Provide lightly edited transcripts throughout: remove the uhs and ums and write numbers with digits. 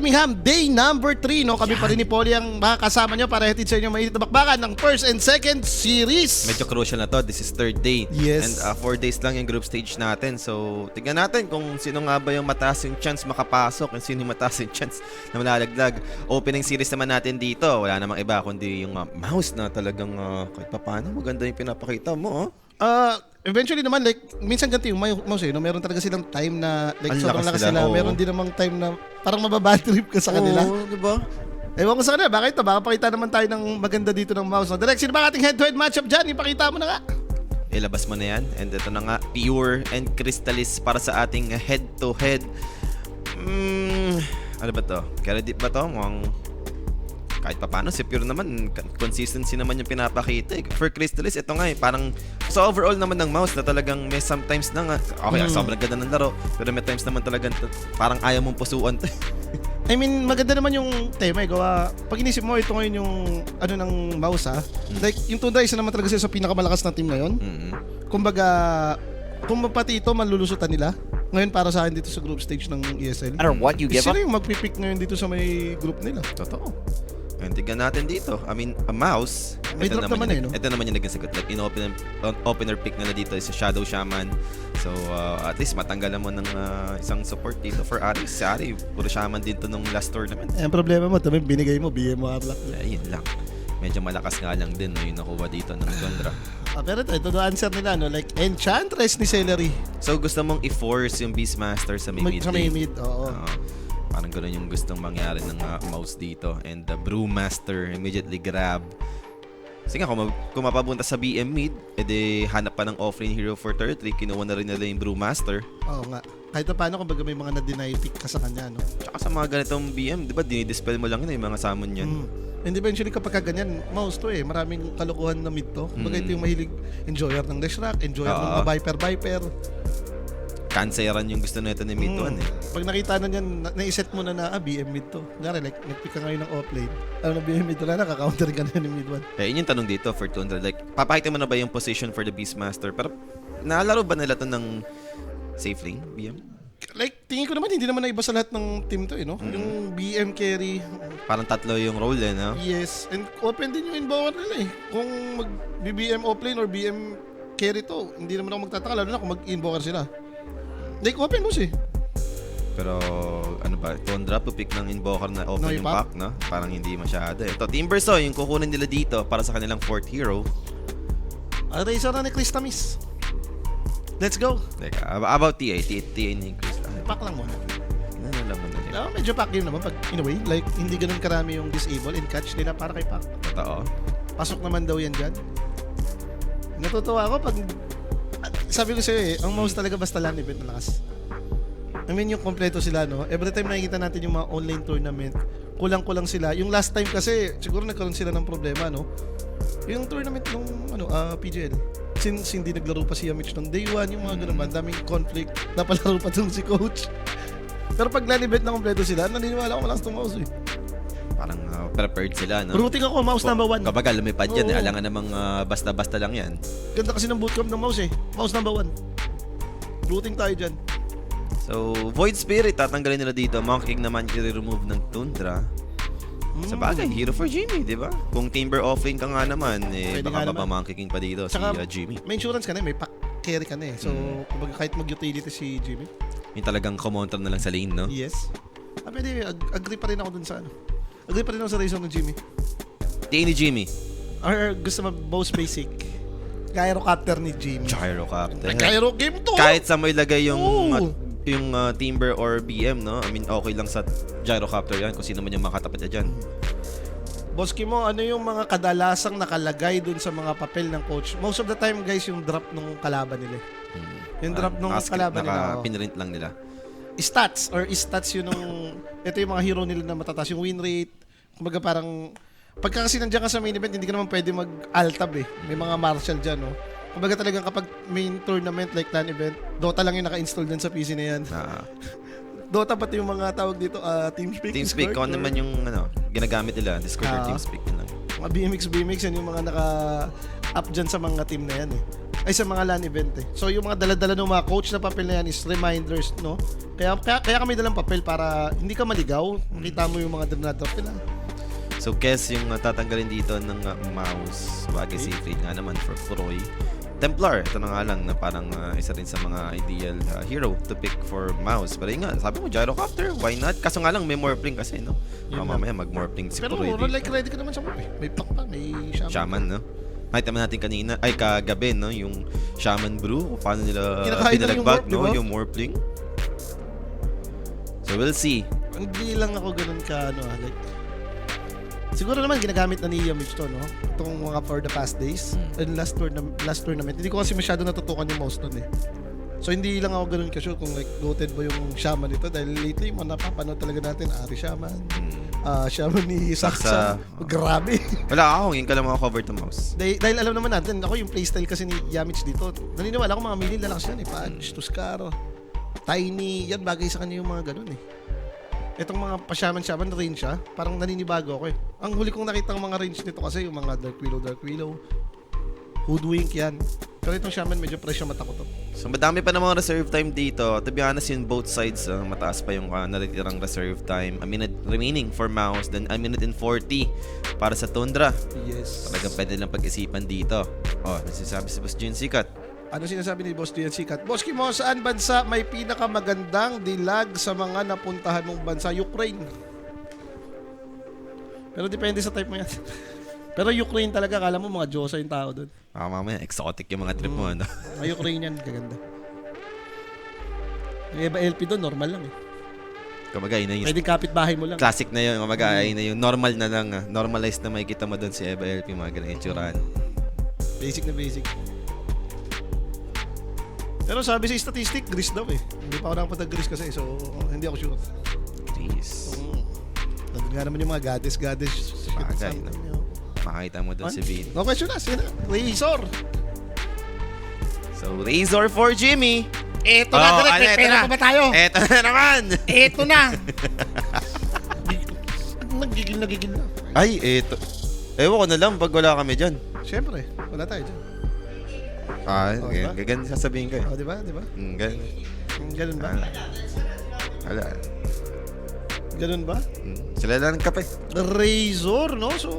Birmingham, day number 3, no? Kami pa rin ni Polly ang makakasama nyo para hatid sa inyo mainit na bakbakan ng first and second series. Medyo crucial na to. This is third day. Yes. And 4 days lang yung group stage natin. So, tignan natin kung sino nga ba yung mataas yung chance makapasok and sino yung mataas yung chance na malalaglag. Opening series naman natin dito. Wala namang iba kundi yung mouse na talagang kahit pa paano maganda yung pinapakita mo. Eventually naman, like, minsan ganito yung mouse no? Meron talaga silang time na, like, Ang sobrang lakas lakas nila, sila. Meron din namang time na parang mababad trip ka sa kanila. Oo, diba? Ewan ko sa kanila, baka ito, baka pakita naman tayo ng maganda dito ng mouse. No? Direct, sino ba ating head-to-head matchup dyan? Ipakita mo na nga. Ilabas mo na yan. And ito na nga, Pure and Crystallis para sa ating head-to-head. Ano ba to? Kaya deep ba to? Mukhang kahit pa paano, si Pure naman, consistency naman yung pinapakita. For Crystallis, ito nga parang sa overall naman ng mouse na talagang may sometimes na nga, okay, sobrang ganda ng laro, pero may times naman talagang parang ayaw mong pusuan. I mean, maganda naman yung tema gawa. Pag inisip mo, ito ngayon yung ano ng mouse like yung Tundra isa naman talaga sila sa pinakamalakas na team ngayon. Kumbaga, kung pati ito malulusutan nila ngayon para sa akin dito sa group stage ng ESL. I don't know what you give up. Sino yung magpipick ngayon dito sa may group nila? Totoo. And tignan natin dito. I mean, a mouse. May drop naman no? Ito naman yung naging sagot. Like, opener pick nila dito is Shadow Shaman. So, at least matanggalan mo ng isang support dito for Ari. Si Ari, puro Shaman din to nung last tournament. Ang problema mo, tabi binigay mo, BM mo Black. Yun lang. Medyo malakas nga lang din yung nakuha dito ng Tundra. Pero ito the answer nila, no? Like, Enchantress ni Celery. So, gusto mong i-force yung Beastmaster sa may mid Sa may mid, oo. Parang gano'n yung gustong mangyari ng mouse dito. And the Brewmaster immediately grab. Kasi nga, kung mapapunta sa BM mid, edi hanap pa ng offlane hero for turret 3. Kinuha na rin nila yung Brewmaster. Oo nga. Kahit na paano kumbaga may mga na-deny pick ka sa kanya, no? Tsaka sa mga ganitong BM, di ba, dinidispel mo lang yun yung mga summon yan. And eventually kapag ganyan, mouse to maraming kalukuhan na mid to. Kumbaga ito yung mahilig enjoyer ng Leshrac, enjoyer ng mga Viper. Canceran yung gusto nito ni mid 1 Pag nakita na niyan, naiset mo na BM mid to. Kunyari, like, nag-pick ka ngayon ng offlane. Ano na BM mid to na, nakaka-counter ka na ni mid 1. Yun yung tanong dito for 200. Like, papakita mo na ba yung position for the Beastmaster? Pero, naalaro ba nila to ng safe lane, BM? Like, tingin ko naman, hindi naman naiba sa lahat ng team to, no? Yung BM carry. Parang tatlo yung role, no? Yes. And open din yung inbound nila, Kung mag-BM offlane or BM carry to, hindi naman ako magtataka, lalo na kung mag-invoker sila. Like, open mo Pero, ano ba, Tundra, pick ng invoker na open yung pack, no? Parang hindi masyado. Ito, Timbersaw, yung kukunin nila dito para sa kanilang 4th hero. Razor na ni Cristamis. Let's go. Like, about TA ni Chris. Pack lang muna. Ano lang muna niya. Medyo pack game naman pag in a way. Like, hindi ganun karami yung disable and catch nila para kay pack. Totoo. Pasok naman daw yan dyan. Natutuwa ako pag sabi ko sa'yo ang mouse talaga basta land event malakas. I mean yung kompleto sila, no? Every time nakikita natin yung mga online tournament, kulang-kulang sila. Yung last time kasi, siguro nagkaroon sila ng problema, no? Yung tournament nung PGL. Since hindi naglaro pa si Yamich nung day 1, yung mga ganun ba, daming conflict. Napalaro pa dun si coach. Pero pag land event na kompleto sila, naniniwala ko malakas tong mouse, Parang prepared sila, no? Routing ako, mouse number 1. Kapag lumipad yan, alangan namang basta-basta lang yan. Ganda kasi ng bootcamp ng mouse, Mouse number 1. Routing tayo dyan. So, Void Spirit, tatanggalin nila dito. Monkey King naman i-remove ng Tundra. Sa bagay, hero for Jimmy, di ba? Kung Timber offlane ka nga naman, baka ba Monkey King pa dito tsaka, si Jimmy. May insurance ka na, may pack carry ka na So, kumbaga kahit mag-utility si Jimmy. Yung talagang kumontra na lang sa lane, no? Yes. Pwede, agree pa rin ako dun sa Agree pa rin ako sa reason ng Jimmy. TA ni Jimmy. Or gusto mo most basic. Gyrocopter ni Jimmy. Gyrocopter. Gyro game to! Kahit sa mo ilagay yung Timber or BM, no? I mean, okay lang sa Gyrocopter yan kung sino man yung makatapat na dyan. Boss Kimo, ano yung mga kadalasang nakalagay dun sa mga papel ng coach? Most of the time, guys, yung drop nung kalaban nila. Yung drop nung kalaban nila. Pinrint lang nila. Stats yun nung ito yung mga hero nila na matataas yung win rate. Kumbaga parang pagka kasi nandiyan ka sa main event, hindi ka naman pwede mag-altab May mga martial dyan, no? Kumbaga talagang kapag main tournament like LAN event, Dota lang yung naka-install dyan sa PC na yan. Dota pati yung mga tawag dito, TeamSpeak. TeamSpeak, kung naman yung ginagamit nila, Discord or TeamSpeak yun lang. Mga BMX yan yung mga naka-up dyan sa mga team na yan ay sa mga LAN event eh. So yung mga dala-dala ng mga coach na papel na yan is reminders, no? Kaya kami dalang papel para hindi ka maligaw. Makita mo yung mga drop nila. So, Kes, yung tatanggalin dito ng mouse, bagay si Creed nga naman for Furoy. Templar, ito na nga lang na parang isa rin sa mga ideal hero to pick for mouse. Pero yun nga, sabi mo, Gyrocopter, why not? Kaso nga lang, may Morphling kasi, no? Mamaya mag-Morphling si Pero Furoy. like ready ka naman sa morph eh. May pack pa, may Shaman, no? Nakita naman natin kanina, ay kagabi, no? Yung Shaman Brew, kung paano nila Kinakain lang yung binalagbag, morph, no? diba? Yung Morphling. So, we'll see. Hindi lang ako ganun ka, like, siguro naman ginagamit na ni Yamich to, no? Itong mga for the past days. And last tournament. Hindi ko kasi masyado natutukan yung mouse nun eh. So hindi lang ako ganun ka-sure kung like goated ba yung Shaman nito. Dahil lately, mga napapanood talaga natin, Ari Shaman. Shaman ni Saksa. Grabe. Wala ako, ngayon ka lang mga cover to mouse. Dahil alam naman natin, ako yung playstyle kasi ni Yamich dito. Naniniwala ko mga mili lalakas yan eh. Punch, Tuskar, Tiny. Yan bagay sa kanya yung mga ganun eh. Itong mga pa-shaman range siya, parang naninibago ako eh. Ang huli kong nakita ng mga range nito kasi yung mga Dark Willow, Hoodwink yan. Pero itong shaman medyo fresh siya mata ko to. So madami pa namang reserve time dito. To be honest, yun both sides, mataas pa yung natitirang reserve time. A minute remaining for mouse, then a minute and 40 para sa Tundra. Yes. Talagang pwede lang pag-isipan dito. Oh, nasisabi si Boss Jun Sikat. Ano sinasabi ni Boss Dian Sikat? Boss Kimo, saan bansa may pinakamagandang dilag sa mga napuntahan mong bansa? Ukraine. Pero depende sa type mo yan. Pero Ukraine talaga, kala mo mga Diyosa yung tao doon. Mamaya, exotic yung mga trip mo, ano? Mga Ukrainian, kaganda. Yung iba LP doon, normal lang eh. Kumbaga, yun na yung Pwede kapitbahay mo lang. classic na yun. Kumbaga, yun na yung normal na lang. Normalized na makikita mo doon si Eva LP, mga ganang itsurahan. Basic na basic. Pero sabi sa statistic, Greece daw eh. Hindi pa ako nakapunta Greece kasi, so hindi ako sure. Jeez. Nandun nga naman yung mga goddess. Bagay, no? Makakita mo doon si Vin. No question na, sino? Razor. So, Razor for Jimmy. Eto na, direct. May pera pa ba tayo? Eto na naman. Eto na. Nagigil na. Ay, eto. Ewan ko na lang pag wala kami dyan. Siyempre, wala tayo dyan. Oh, diba? Ganyan sasabihin ko eh. O, di ba? Ganyan. Ganun ba? Wala. Ganun ba? Sila lang ng kape. Razor, no? So,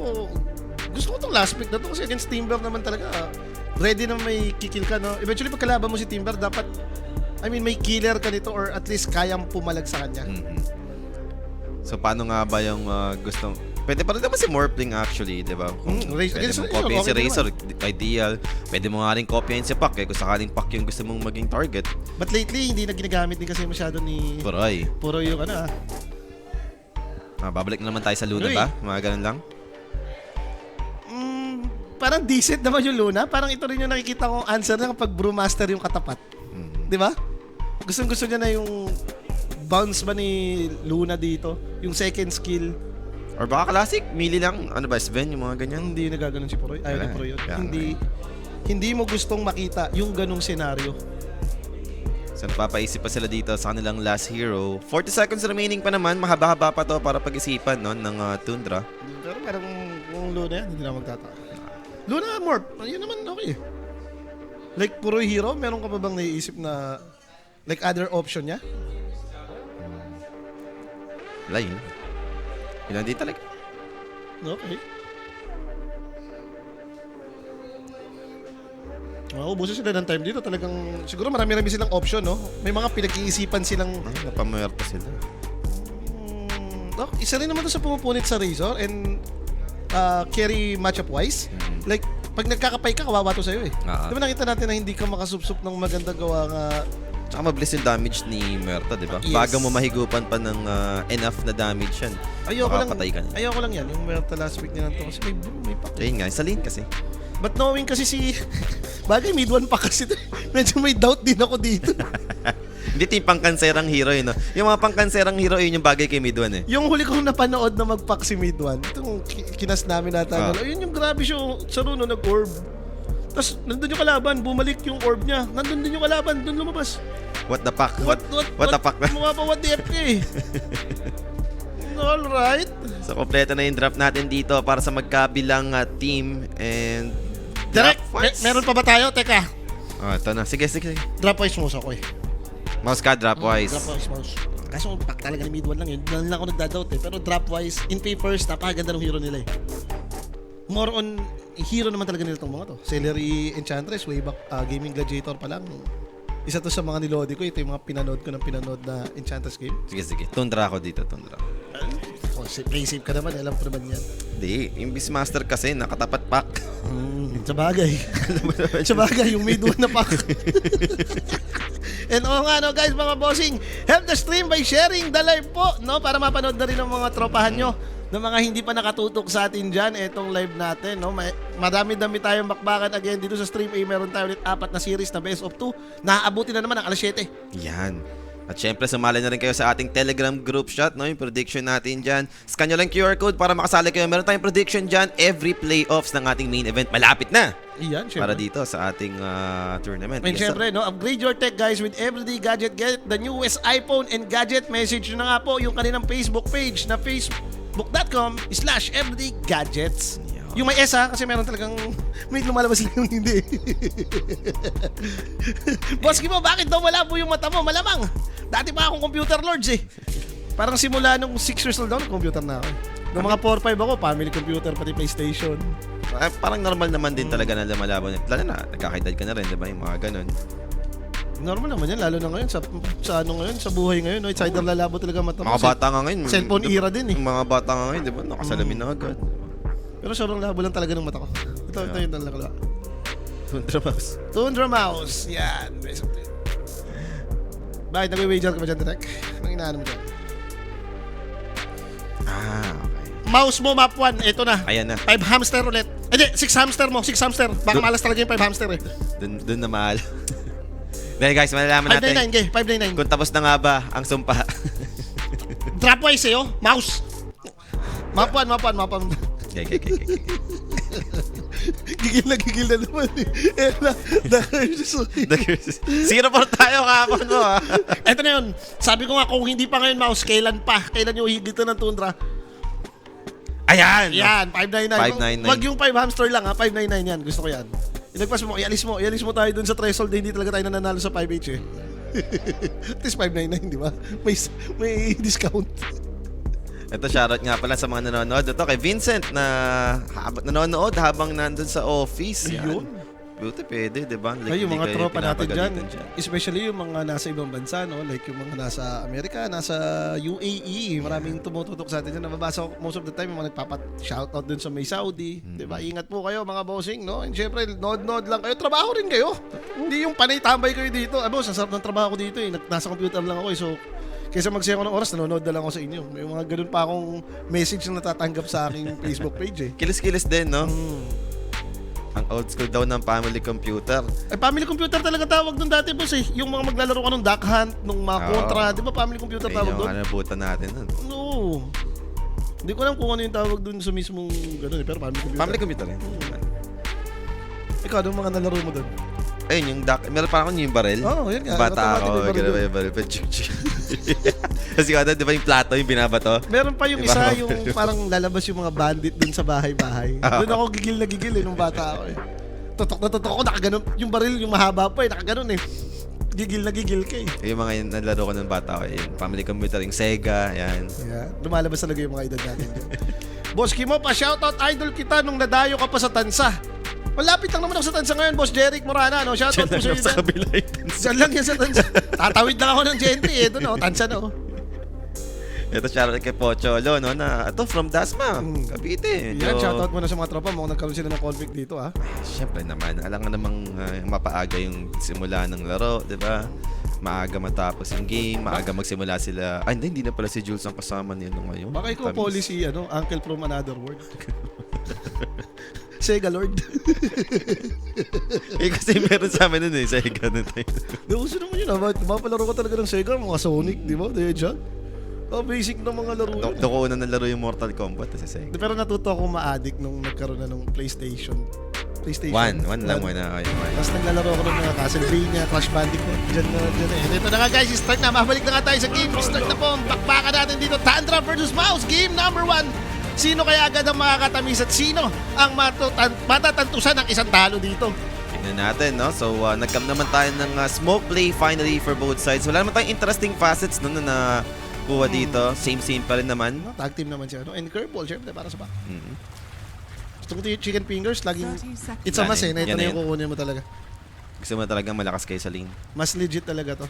gusto ko itong last pick na to kasi against Timber naman talaga. Ready na may kikil ka, no? Eventually, pag kalaban mo si Timber, dapat, may killer ka nito or at least kayang pumalag sa kanya. So, paano nga ba yung gustong... Pwede pa rin naman si Morphling actually, di ba? Pwede mong copyin si Razor, ideal. Pwede mo nga rin copyin si Pac, kung sakaling Pac yung gusto mong maging target. But lately, hindi na ginagamit din kasi masyado ni... Puroy. Puro yung Babalik na naman tayo sa Luna Uy. ba? Mga ganun lang. Parang decent naman yung Luna. Parang ito rin yung nakikita kong answer na kapag Brewmaster yung katapat. Di ba? Gustong-gusto niya na yung bounce ba ni Luna dito. Yung second skill. Or baka classic, melee lang. Ano ba, Sven, yung mga ganyan? Hindi nagaganon si Puroy. Ayaw ni Puroy yun. Kaya Hindi mo gustong makita yung ganong senaryo. So, napapaisip pa sila dito sa kanilang last hero. 40 seconds remaining pa naman. Mahaba-haba pa to para pag-isipan no, ng Tundra. Pero parang kung Luna yan, hindi na magtataka. Luna Morph, yun naman okay. Like Puroy hero, meron ka pa bang naiisip na like other option niya? Wala yun. Yun hindi talaga. Okay. Ubusin sila ng time dito. Talagang, siguro marami-rami silang option, no? May mga pinag-iisipan silang... Napamuerto sila. Isa rin naman to sa pumupunit sa Razor and carry matchup-wise. Like, pag nagkakapay ka, kawawa to sa'yo eh. Di ba nakita natin na hindi ka makasupsup ng magandang gawa nga... Tsaka mabilis yung damage ni Muerta, di ba? Yes. Bago mo mahigupan pa ng enough na damage yan. Makapatay ka niya. Ayoko lang yan. Yung Muerta last week nila to kasi may pack. Ayun nga, sa lane kasi. But knowing kasi bagay mid one pa kasi medyo may doubt din ako dito. Hindi ito yung pangkanserang hero yun, no? Yung mga pangkanserang hero yun yung bagay kay mid one eh. Yung huli kong napanood na mag-pack si mid one, itong kinas namin nata. Yun yung grabe siya sa Runo nag-orb. Tapos nandun yung kalaban, bumalik yung orb niya. Nandun din yung kalaban, dun lumabas. What the fuck? What the fuck? Mukha pa what the FK. Alright. So, kompleto na yung draft natin dito para sa magkabilang team and... Direct, meron pa ba tayo? Teka. Oh, ito na. Sige. Dropwise mouse ako eh. Mouse ka, dropwise. Dropwise mouse. Kaso pack talaga ni mid 1 lang yun. Doon lang ako nagdadoubt eh. Pero dropwise, in papers, napakaganda ng hero nila eh. More on, hero naman talaga nila itong mga to. Celery Enchantress, way back, Gaming Gladiator pa lang. Isa to sa mga nilodi ko. Ito yung mga pinanood na Enchantress game. Sige. Tundra ako dito, Tundra. Oh, play safe ka naman, alam ko naman yan. Hindi, yung Beastmaster kasi, nakatapat pack. Sa bagay. Sa bagay, yung mid 1 na pack. And oo nga, no, guys, mga bossing, help the stream by sharing the live po, no? Para mapanood na rin ng mga tropahan nyo, ng mga hindi pa nakatutok sa atin dyan, etong live natin, no? Madami-dami tayong bakbakan again dito sa Stream A. Meron tayo ulit 4 na series na best of 2. Naaabuti na naman ang alas 7. Yan. At syempre, sumali na rin kayo sa ating Telegram group chat, no? Yung prediction natin dyan. Scan nyo lang QR code para makasali kayo. Meron tayong prediction dyan every playoffs ng ating main event. Malapit na! Iyan, syempre. Para dito sa ating tournament. And syempre, no, upgrade your tech, guys, with Everyday Gadget. Get the newest iPhone and gadget. Message nyo na nga po yung kanilang Facebook page na facebook.com/everydaygadgets. Yung may S ha, kasi meron talagang may lumalabas lang yung hindi. Boss Kimo, bakit daw wala po yung mata mo? Malamang. Dati pa akong computer lords eh. Parang simula nung 6 years old ako, computer na ako. Nung mga 4-5 ako, family computer, pati PlayStation. Parang normal naman din talaga na lumalaban. Lalo na, nagkakaedad ka na rin, di ba? Yung mga ganun. Normal naman yan, lalo na ngayon, sa ano ngayon, sa buhay ngayon. No? It's either lalabo talaga mata mo. Mga bata nga ngayon. Cellphone era din eh. Yung mga bata nga ngayon, di ba? Nakasalamin na agad. Pero sobrang labo lang talaga ng mata ko. Ito yung talaga. Tundra mouse. Tundra mouse. Yan. Bakit? Nag-wager ka ba dyan, Direk? Anong inaano mo dyan? Okay. Mouse mo, map 1. Ito na. Ayan na. 5 hamster ulit. Hindi, 6 hamster mo. 6 hamster. Baka malas talaga yung 5 hamster eh. Dun na mahal. Dahil guys, malalaman natin 599, 599. kung tapos na nga ba ang sumpa. Dropwise eh, oh. Mouse. Map 1. Okay. Gigil na naman eh. The curse. 0-4 tayo kahapon mo ha. Ito na yun. Sabi ko nga, kung hindi pa ngayon mouse, kailan pa? Kailan yung higitan ng Tundra? Ayan! Yan, 599. 599. Wag yung 5 hamster lang ha, 599 yan. Gusto ko yan. Ilagpas mo, ialis mo tayo dun sa threshold, hindi talaga tayo nananalo sa 5H eh. At least 599, di ba? May discount. Ito, shoutout nga pala sa mga nanonood. Ito kay Vincent na nanonood habang nandun sa office. Ayun. Buti pwede, di ba? Ay, yung mga tropa natin dyan, dyan. especially yung mga nasa ibang bansa, no? Like yung mga nasa Amerika, nasa UAE, maraming tumututok sa atin dyan. Nababasa ko most of the time yung mga nagpapat-shoutout dun sa may Saudi. Di ba? Ingat po kayo mga bossing, no? And syempre, nod lang kayo. Trabaho rin kayo. Hindi yung panay tambay kayo dito. Boss, ang sarap ng trabaho ko dito eh. Nasa computer lang ako eh. So, kaysa magsaya ko ng oras, nanonood na lang ako sa inyo. May mga ganun pa akong message na natatanggap sa aking Facebook page eh. Kilis-kilis din, no? Ang old school daw ng family computer. Ay, family computer talaga tawag doon dati, boss eh. Yung mga maglalaro ka ng Duck Hunt, nung mga kontra, di ba family computer tawag doon? Ayun, kanabutan natin nun. No. Hindi ko alam kung ano yung tawag doon sa mismong gano'n eh, pero family computer. Family computer yun. Ikaw, anong mga nalaro mo doon? Ayun, yung duck. Meron pa ako yung barel. Oo, yun nga. Bata ako, gano'n ba yung barel? Kasi kada, di ba yung plato, yung binabato? Meron pa yung Diba? isa, yung parang lalabas yung mga bandit doon sa bahay-bahay. Doon ako gigil eh, nung bata ako eh. Tutok ako, nakaganon. Yung baril, yung mahaba pa eh, nakaganon eh. Gigil ka eh. Yung mga yung nalaro ko ng bata ko, yung family computer, yung Sega, yan. Yeah, lumalabas talaga yung mga edad natin. Boss Kimo, pa-shoutout idol kita nung nadayo ka pa sa Tansa. Malapit lang naman ako sa Tansa ngayon, Boss Jeric Morana. No? Shoutout po sa iyo. Sa kabila yung Tansa. Diyan lang yan sa Tansa. Tatawid lang ako ng Gentry eh. Ito no, Tansa na oh. Ito shoutout kay Pocholo, no, na ito from Dasma, Cavite. Yan, shoutout mo na sa mga tropa mo. Nagkaroon sila ng conflict dito ah. Siyempre naman, alam nga namang mapaaga yung simula ng laro, di ba? Maaga matapos yung game, maaga magsimula sila. Ay, hindi na pala si Jules ang kasama niya nung ngayon. Baka ikaw policy, uncle from another world. Sega Lord. Eh kasi meron sa amin nun eh, Sega nun tayo. Nauso naman yun ah. Mapalaro ka talaga ng Sega, mga Sonic, di ba? The Hedgehog. Basic na mga laro yun. Doon ko una nalaro yung Mortal Kombat sa Sega. Pero natuto ako ma-addict nung nagkaroon na ng PlayStation. One lang muna. Tapos naglalaro ako ng mga Castlevania, Crash Bandicoot. Diyan eh. Ito na nga guys, start na. Mabalik na nga tayo sa game. Start na po. Bakbakan natin dito. Tundra versus Mouse. Game number 1. Sino kaya agad ang makakatamis at sino ang matatantusan ng isang talo dito? Tignan natin, no? So, nag-cam naman tayo ng smoke play finally for both sides. Wala naman tayong interesting facets nun na kuha dito. Same pa rin naman. No, tag team naman siya. No? And curveball, syempre, para sa back. Mhm. Gusto ko yung chicken fingers, laging 30 seconds. it's a must eh. Na ito Yan na na yung kukunin mo talaga. Gusto mo talagang malakas kayo sa lane. Mas legit talaga to.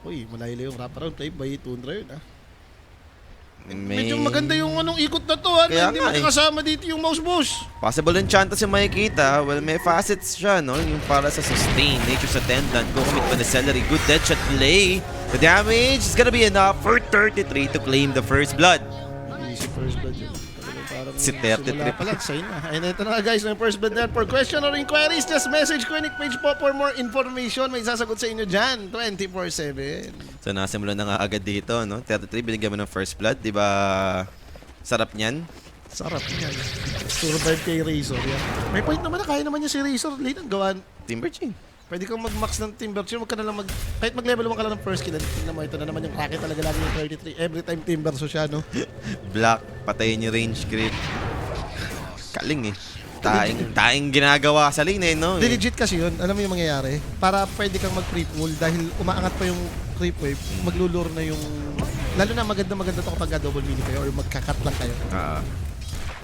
Uy, malayo yung wrap around play by Tundra yun ah. Medyo maganda yung anong ikot na to ha. Kaya Hindi nga, eh. makakasama dito yung mouse boss. Possible enchantas yung makikita. Well, may facets siya, no? Yung para sa sustain, nature's attendant, go commit pa ni Celery, good deadshot play. The damage is gonna be enough for 33 to claim the first blood. Easy first blood yun. Talagang parang Si 33. simula pa lang, sign na. And ito na nga guys, yung first blood na yan. For question or inquiries, just message Quenic page po for more information. May sasagot sa inyo dyan, 24/7. So, nasimulan na nga agad dito, no? 33, binigyan mo ng first blood. Di ba sarap niyan? Sarap yan. Survive kay Razor yan. May point naman na kaya naman niya si Razor. Late ang gawan. Timber Chain. Pwede kang mag-max ng Timber Chain. Huwag ka na lang kahit mag-level 1 ka lang ng first kill. Tingnan mo, ito na naman yung racket talaga lagi yung 33. Every time Timber so siya, no? Black, patayin yung range creep. Kaling eh. Taing ginagawa sa lane eh, no? Di legit kasi yun. Alam mo yung mangyayari? Para pwede kang mag-creep wall dahil umaangat pa yung creep wave, maglulure na yung... Lalo na maganda to kapag double mini kayo or magkakat lang kayo.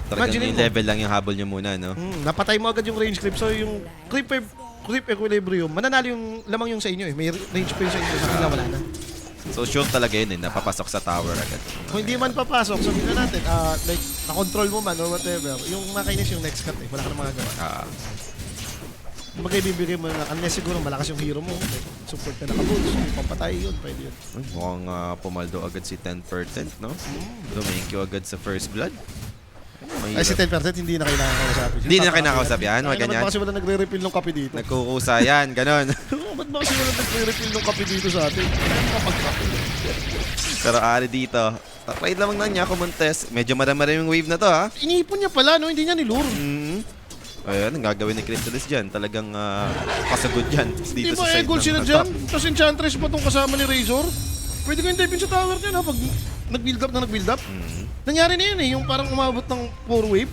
Talagang Imagine yung mo. level lang yung habol nyo muna, no? Napatay mo agad yung range creep. So yung creep wave, creep equilibrium, mananalo yung lamang yung sa inyo eh. May range pa yung sa inyo. Sa kanila wala na. So sure talaga yun eh, napapasok sa tower agad. Kung hindi man papasok, sabihin na natin, like, na-control mo man or whatever, yung makainis yung next cut eh. Wala ka na magagawa. Kumbaga ibibigay mo na, unless siguro malakas yung hero mo, like, support na naka-bulls, yung pampatay yun, pwede yun. Uy, mukhang pumaldo agad si 10%, no? Thank you agad sa first blood. Ay, si 10% hindi na kailangan kausapin. Hindi na kinakausap yan, mga Ay, ganyan. ba't ba kasi wala nagre-refill ng kape dito? Nagkukusa yan, ganon. Ba't ba kasi wala nagre-refill ng kape dito sa atin? Kaya makapag-kape. Pero ari dito, trade lamang na niya, kumontes. Medyo marami yung wave na to, ha? Iniipon niya pala, no? Hindi niya nilure. Ayan, ang gagawin ni Crystalis dyan. Talagang pasagod dyan. Di Dito ba sa side Egol ng sila top. dyan? Tapos Enchantress pa itong kasama ni Razor? Pwede ko yung type sa tower niya na pag nag-build up na nag-build up. Nangyari na yun eh, yung parang umabot ng 4 wave.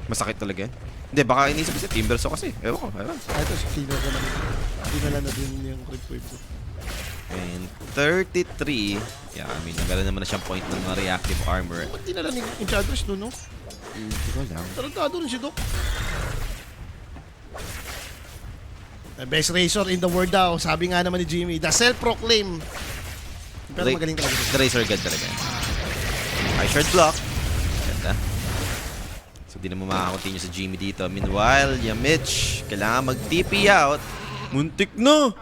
Masakit talaga yan. Hindi, baka inisip si Timberso kasi. Ewan ko, ewan. Ito si Kino ko lang. Dinala na din yung creep wave ko. And 33. Yeah, I mean, nagala naman na siyang point ng mga reactive armor. Ba't dinala ni Enchantress doon, no? Hindi ko alam. Tarantado rin si Doc. The best Razor in the world daw. Sabi nga naman ni Jimmy, the self-proclaim. Pero magaling talaga. The Razor God talaga. High shard block. Ganda. So, di na mo makakakontinue sa Jimmy dito. Meanwhile, Yamich, kailangan mag-TP out. Muntik na!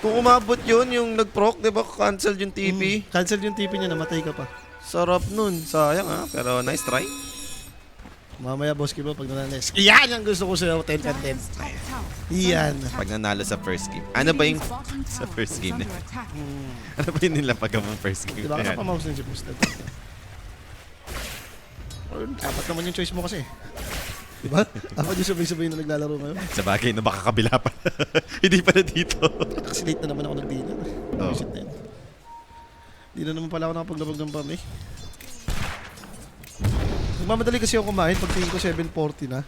Kung umabot yun, yung nag-proc, di ba, cancel yung TP? Cancel yung TP niya, namatay ka pa. Sarap nun. Sayang ha, pero nice try. Mamaya, boss Kibo, pag nananes. Iyan ang gusto ko sa'yo, 10 10. Iyan. Pag nanalo sa first game. Ano ba yung sa first game na? Ano ba yung nilapag ang first game? Diba na yan? ka pa mouse ng si Boosted? Apat naman yung choice mo kasi. Diba? Apat yung sabay-sabay na naglalaro ngayon. Sa bagay na baka kabila pa. Hindi pa na dito. Kasi late na naman ako nag-dinner. Oh. Visit na yun. Di na naman pala ako nakapaglabag ng pam eh. Nagmamadali kasi ako kumain pag tingin ko 7:40 na.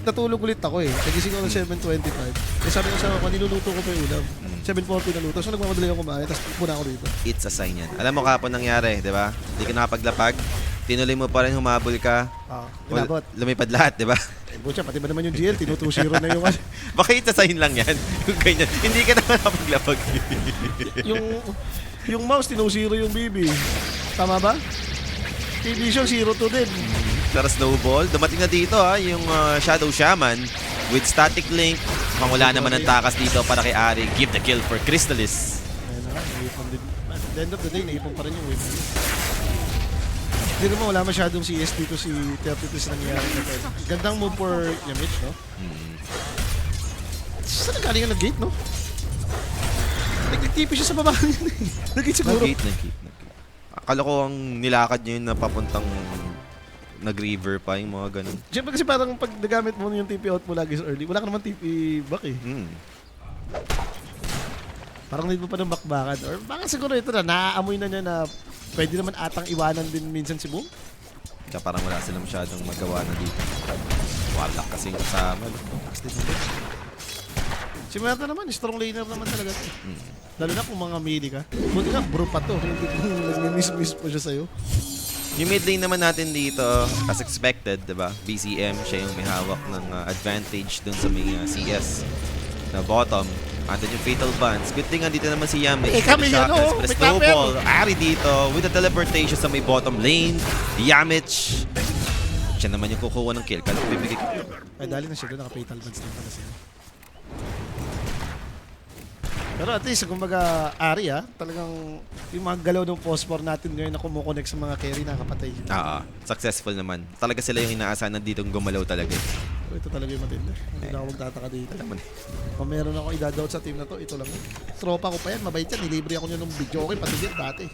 Natulog ulit ako eh. Nagising ako ng 7:25. Kaya sabi ko sa ako, niluluto ko pa yung ulam. 7:40 na luto. So nagmamadali ako kumain. Tapos puna ako dito. It's a sign yan. Alam mo kapon nangyari, di ba? Hindi ka nakapaglapag. Tinuloy mo pa rin, humabol ka. Inabot. Lumipad lahat, di ba? Eh, butya, pati ba naman yung GL? Tinu 2-0 na yung Baka it's a sign lang yan. Yung ganyan. Hindi ka naman nakapaglapag. yung mouse, tinu 0 yung BB. Tama ba? T-Vision 0-2 din. Pero snowball. Dumating na dito ha, yung Shadow Shaman with static link. Mukhang wala naman ang takas dito para kay Ari. Give the kill for Crystalis. Ayun na nga, naipon din. At the end of the day, naipon pa rin yung wave. Hindi naman wala masyadong CS dito si 32 na nangyayari na tayo. Gandang move for Yamich, no? Saan nagaling ang nag-gate, no? Nag-TP siya sa baba niya. Nag-gate siguro. Nag-gate. Akala ko ang nilakad niya yun na papuntang nag-river pa yung mga ganun. Siyempre kasi parang pag nagamit mo yung TP out mo lagi sa early, wala ka naman TP back eh. Parang need mo pa ng bakbakan. Or baka siguro ito na, naaamoy na niya na pwede naman atang iwanan din minsan si Boom. Kaya parang wala silang masyadong magawa na dito. Warlock kasi yung kasama. Taas din naman. Si Merta naman, strong laner naman talaga. Lalo na kung mga melee ka. Buti nga, bro pa to. Hindi kung nag-miss po siya sa'yo. Yung mid lane naman natin dito, as expected, diba? BCM, siya yung may hawak ng advantage dun sa may CS na bottom. Andun yung Fatal Buns. Good thing andito naman si Yami. Kami yan, oh. May May snowball. Ari dito with the teleportation sa may bottom lane. Yamich. Siya naman yung kukuha ng kill. Kala ko bibigay ko. Ay, dali na siya doon. Naka-fatal buns din pala siya. Pero at least, kumbaga, Ari talagang yung mga galaw ng phosphor natin ngayon na kumukonect sa mga carry nakapatay. Successful naman. Talaga sila yung inaasahan na ditong gumalaw talaga. Ito talaga yung matindi. Hindi na ako magtataka dito. Alam mo na. Kung meron ako idadoubt sa team na to, ito lang. Tropa ko pa yan, mabait yan. Nilibre ako nyo ng video. Okay, pati din dati.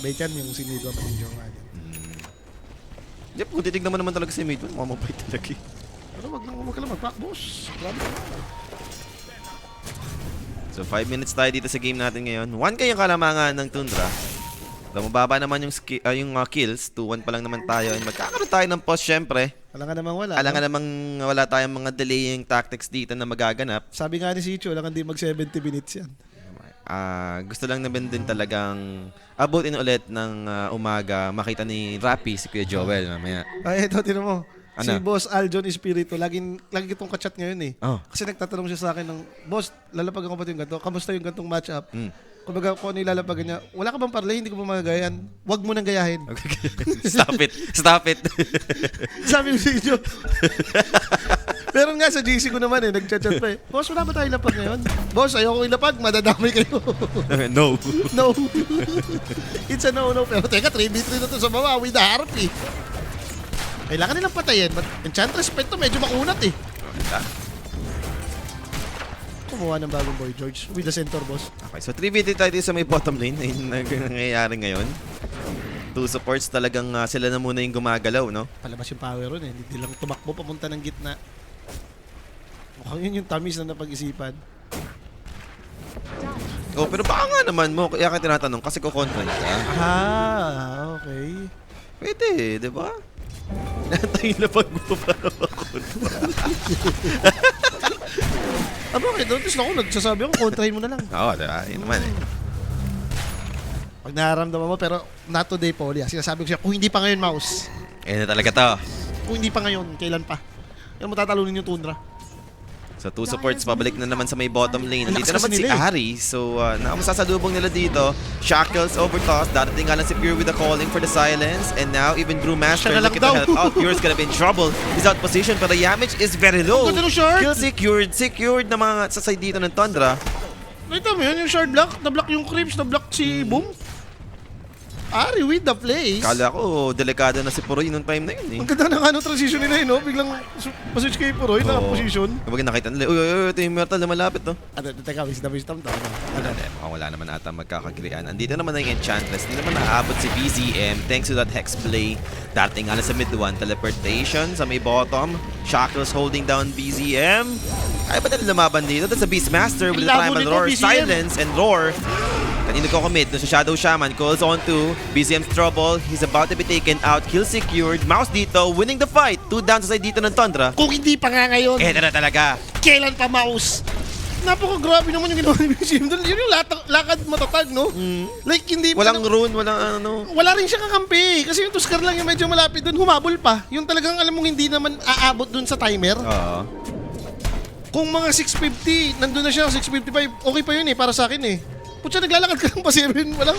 Bait yan yung sinido ang video nga yan. Yep, kung titignan mo naman talaga si Maidon, mamabay talaga eh. Pero wag ka lang mag-pack, boss. Grabe ka. So 5 minutes tayo dito sa game natin ngayon. 1K yung kalamangan ng Tundra. So mababa naman yung, kills. 2-1 pa lang naman tayo. And magkakaroon tayo ng pause syempre. Alam nga namang wala. Alam nga namang wala tayong mga delaying tactics dito na magaganap. Sabi nga ni Sicho, alam hindi mag 70 minutes yan. Gusto lang naman din talagang abutin ulit ng umaga. Makita ni Rappy si Kuya Joel mamaya. Ay, ito, tinan mo. Ano? Si Boss Aljon Espiritu, lagi itong kachat ngayon eh. Oh. Kasi nagtatanong siya sa akin ng, Boss, lalapagan ko ba ito yung ganito? Kamusta yung gantong matchup? Kumbaga, kung ano yung lalapagan niya, wala ka bang parlay? Hindi ko ba magagayan? Huwag mo nang gayahin. Stop it. Stop it. Sabi ko si Joe. Pero nga sa GC ko naman nagchat-chat pa eh. Boss, wala ba tayo lapag ngayon? Boss, ayoko ilapag, madadamay kayo. No. No. It's a no-no. Pero teka, 3v3 na to sa baba with the harpy. Kailangan nilang patayin. But Enchantress Pet to medyo makunat eh. Kumuha ng bagong Boy George with the center boss. Okay, so 3v3 tayo dito sa may bottom lane. Ayun na nangyayari ngayon. 2 supports talagang sila na muna yung gumagalaw, no? Palabas yung power ron eh. Hindi lang tumakbo papunta ng gitna. Mukhang yun yung tamis na napag-isipan. Oh, pero baka nga naman mo. Kaya ka tinatanong kasi kukontra ka. Okay. Pwede, di ba? Natayin na pag-upara ako. Bakit? Notice na ako, nagsasabi ako, kontrahin mo na lang. Oo, diba? Yun naman eh. Pag nararamdaman mo, pero not today, Paulia. Sinasabi ko siya, kung hindi pa ngayon, Mouse. Na talaga to. Kung hindi pa ngayon, kailan pa? Kailan mo tatalunin yung Tundra? So 2 supports, pabalik na naman sa may bottom lane. Nandito Lakas naman kasi si nila eh. Ari. So, nakamasasalubong nila dito. Shackles over toss. Darating nga lang si Pure with the calling for the silence. And now, even Brewmaster Siya na lang looking to daw. help out. Pure's gonna be in trouble. He's out position, but the damage is very low. Ang ganda ng shard. Kill secured. Secured na mga sa side dito ng Tundra. Nakita mo yun, yung shard block, na-block yung creeps, na-block si Boom. Ari with the plays. Kala ko, delikado na si Puroy nung time na yun eh. Ang ganda ng transition nila yun, no? Biglang paswitch kay Puroy, naka-position. Kapag nakita nila, uy, ito yung Immortal na malapit to. Teka, wisdom to. Mukhang wala naman ata magkakagrian. Andito naman ang Enchantress. Hindi naman naaabot si BZM thanks to that Hex play. Dating nga lang sa mid 1. Teleportation sa may bottom. Shackles holding down BZM. Kaya ba nila lumaban dito? That's a Beastmaster with the Labo Primal nito, Roar. BZM. Silence and Roar. Kanino ko commit? Doon sa Shadow Shaman. Calls on to BZM's trouble. He's about to be taken out. Kill secured. Mouse dito. Winning the fight. 2 down sa side dito ng Tundra. Kung hindi pa nga ngayon, Na talaga. kailan pa, Mouse? Napaka-grabe naman yung ginawa ni BCM doon. Yun yung lakad matatag, no? Like, hindi pa Walang rune, walang ano. wala rin siya kakampi. Kasi yung Tuskar lang yung medyo malapit doon, humabol pa. Yung talagang alam mong hindi naman aabot doon sa timer. Oo. Kung mga 650, nandun na siya, 655, okay pa yun eh, para sa akin eh. Putya, naglalakad ka lang pa 7, walang...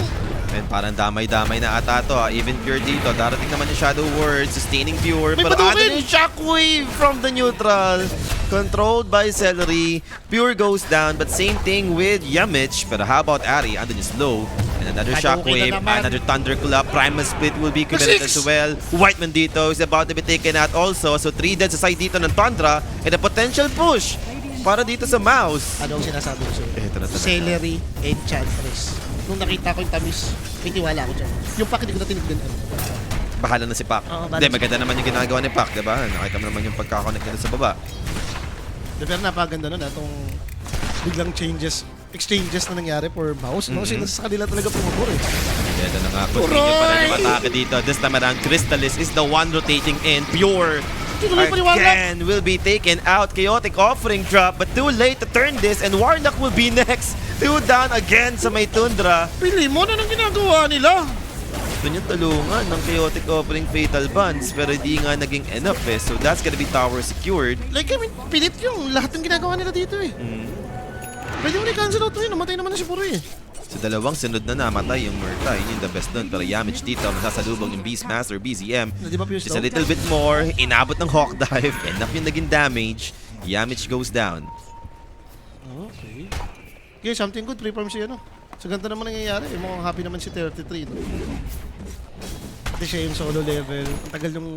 And parang damay-damay na ata to. Even Pure dito. Darating naman yung Shadow Word. Sustaining Pure. May Pero padukin! ano yung Shockwave from the neutral. Controlled by Celery. Pure goes down. But same thing with Yamich. Pero how about Ari? Andun yung slow. And another Padukin Shockwave. na naman. Another Thunderclap. Primal Split will be committed as well. Whiteman dito is about to be taken out also. So 3 dead sa side dito ng Tundra. And a potential push para dito sa Mouse. Ano ang sinasabi ko sa'yo? Ito na talaga. Celery, Enchantress. Nung nakita ko yung tamis, may tiwala ako dyan. Yung pack, hindi ko na tinignan. Bahala na si Pac. Oo, bahala Hindi, si maganda naman yung ginagawa ni Pac, diba? Nakita mo naman yung pagkakonnect nila sa baba. Pero napaganda nun, itong biglang changes exchanges na nangyari for mouse, no? Sila sa kanila talaga pumabor eh. Ito na nga, continue pa rin yung atake dito. This time around, Crystalis is the one rotating in. Pure Tuloy pa ni Warlock. again will be taken out. Chaotic offering drop, but too late to turn this, and Warlock will be next. 2 down again sa may Tundra. Pili mo na nang ginagawa nila. Gusto niya tulungan ng Chaotic offering Fatal Bonds, pero hindi nga naging enough eh. So that's gonna be tower secured. Like, I mean, pilit yung lahat ng ginagawa nila dito eh. Pwede mo na-cancel out yun. Namatay naman na si Puri eh. So dalawang sunod na namatay yung Murta. Yun yung the best doon. Pero Yamich dito, nasasalubong yung Beastmaster, BZM. Di ba Fuse Just a daw? little bit more. Inabot ng Hawk Dive. Enough yung naging damage. Yamich goes down. Okay. Okay, something good. Preform siya, no? So, ganito naman nangyayari. Eh, mukhang happy naman si 33, no? Kasi siya yung solo level. Ang tagal yung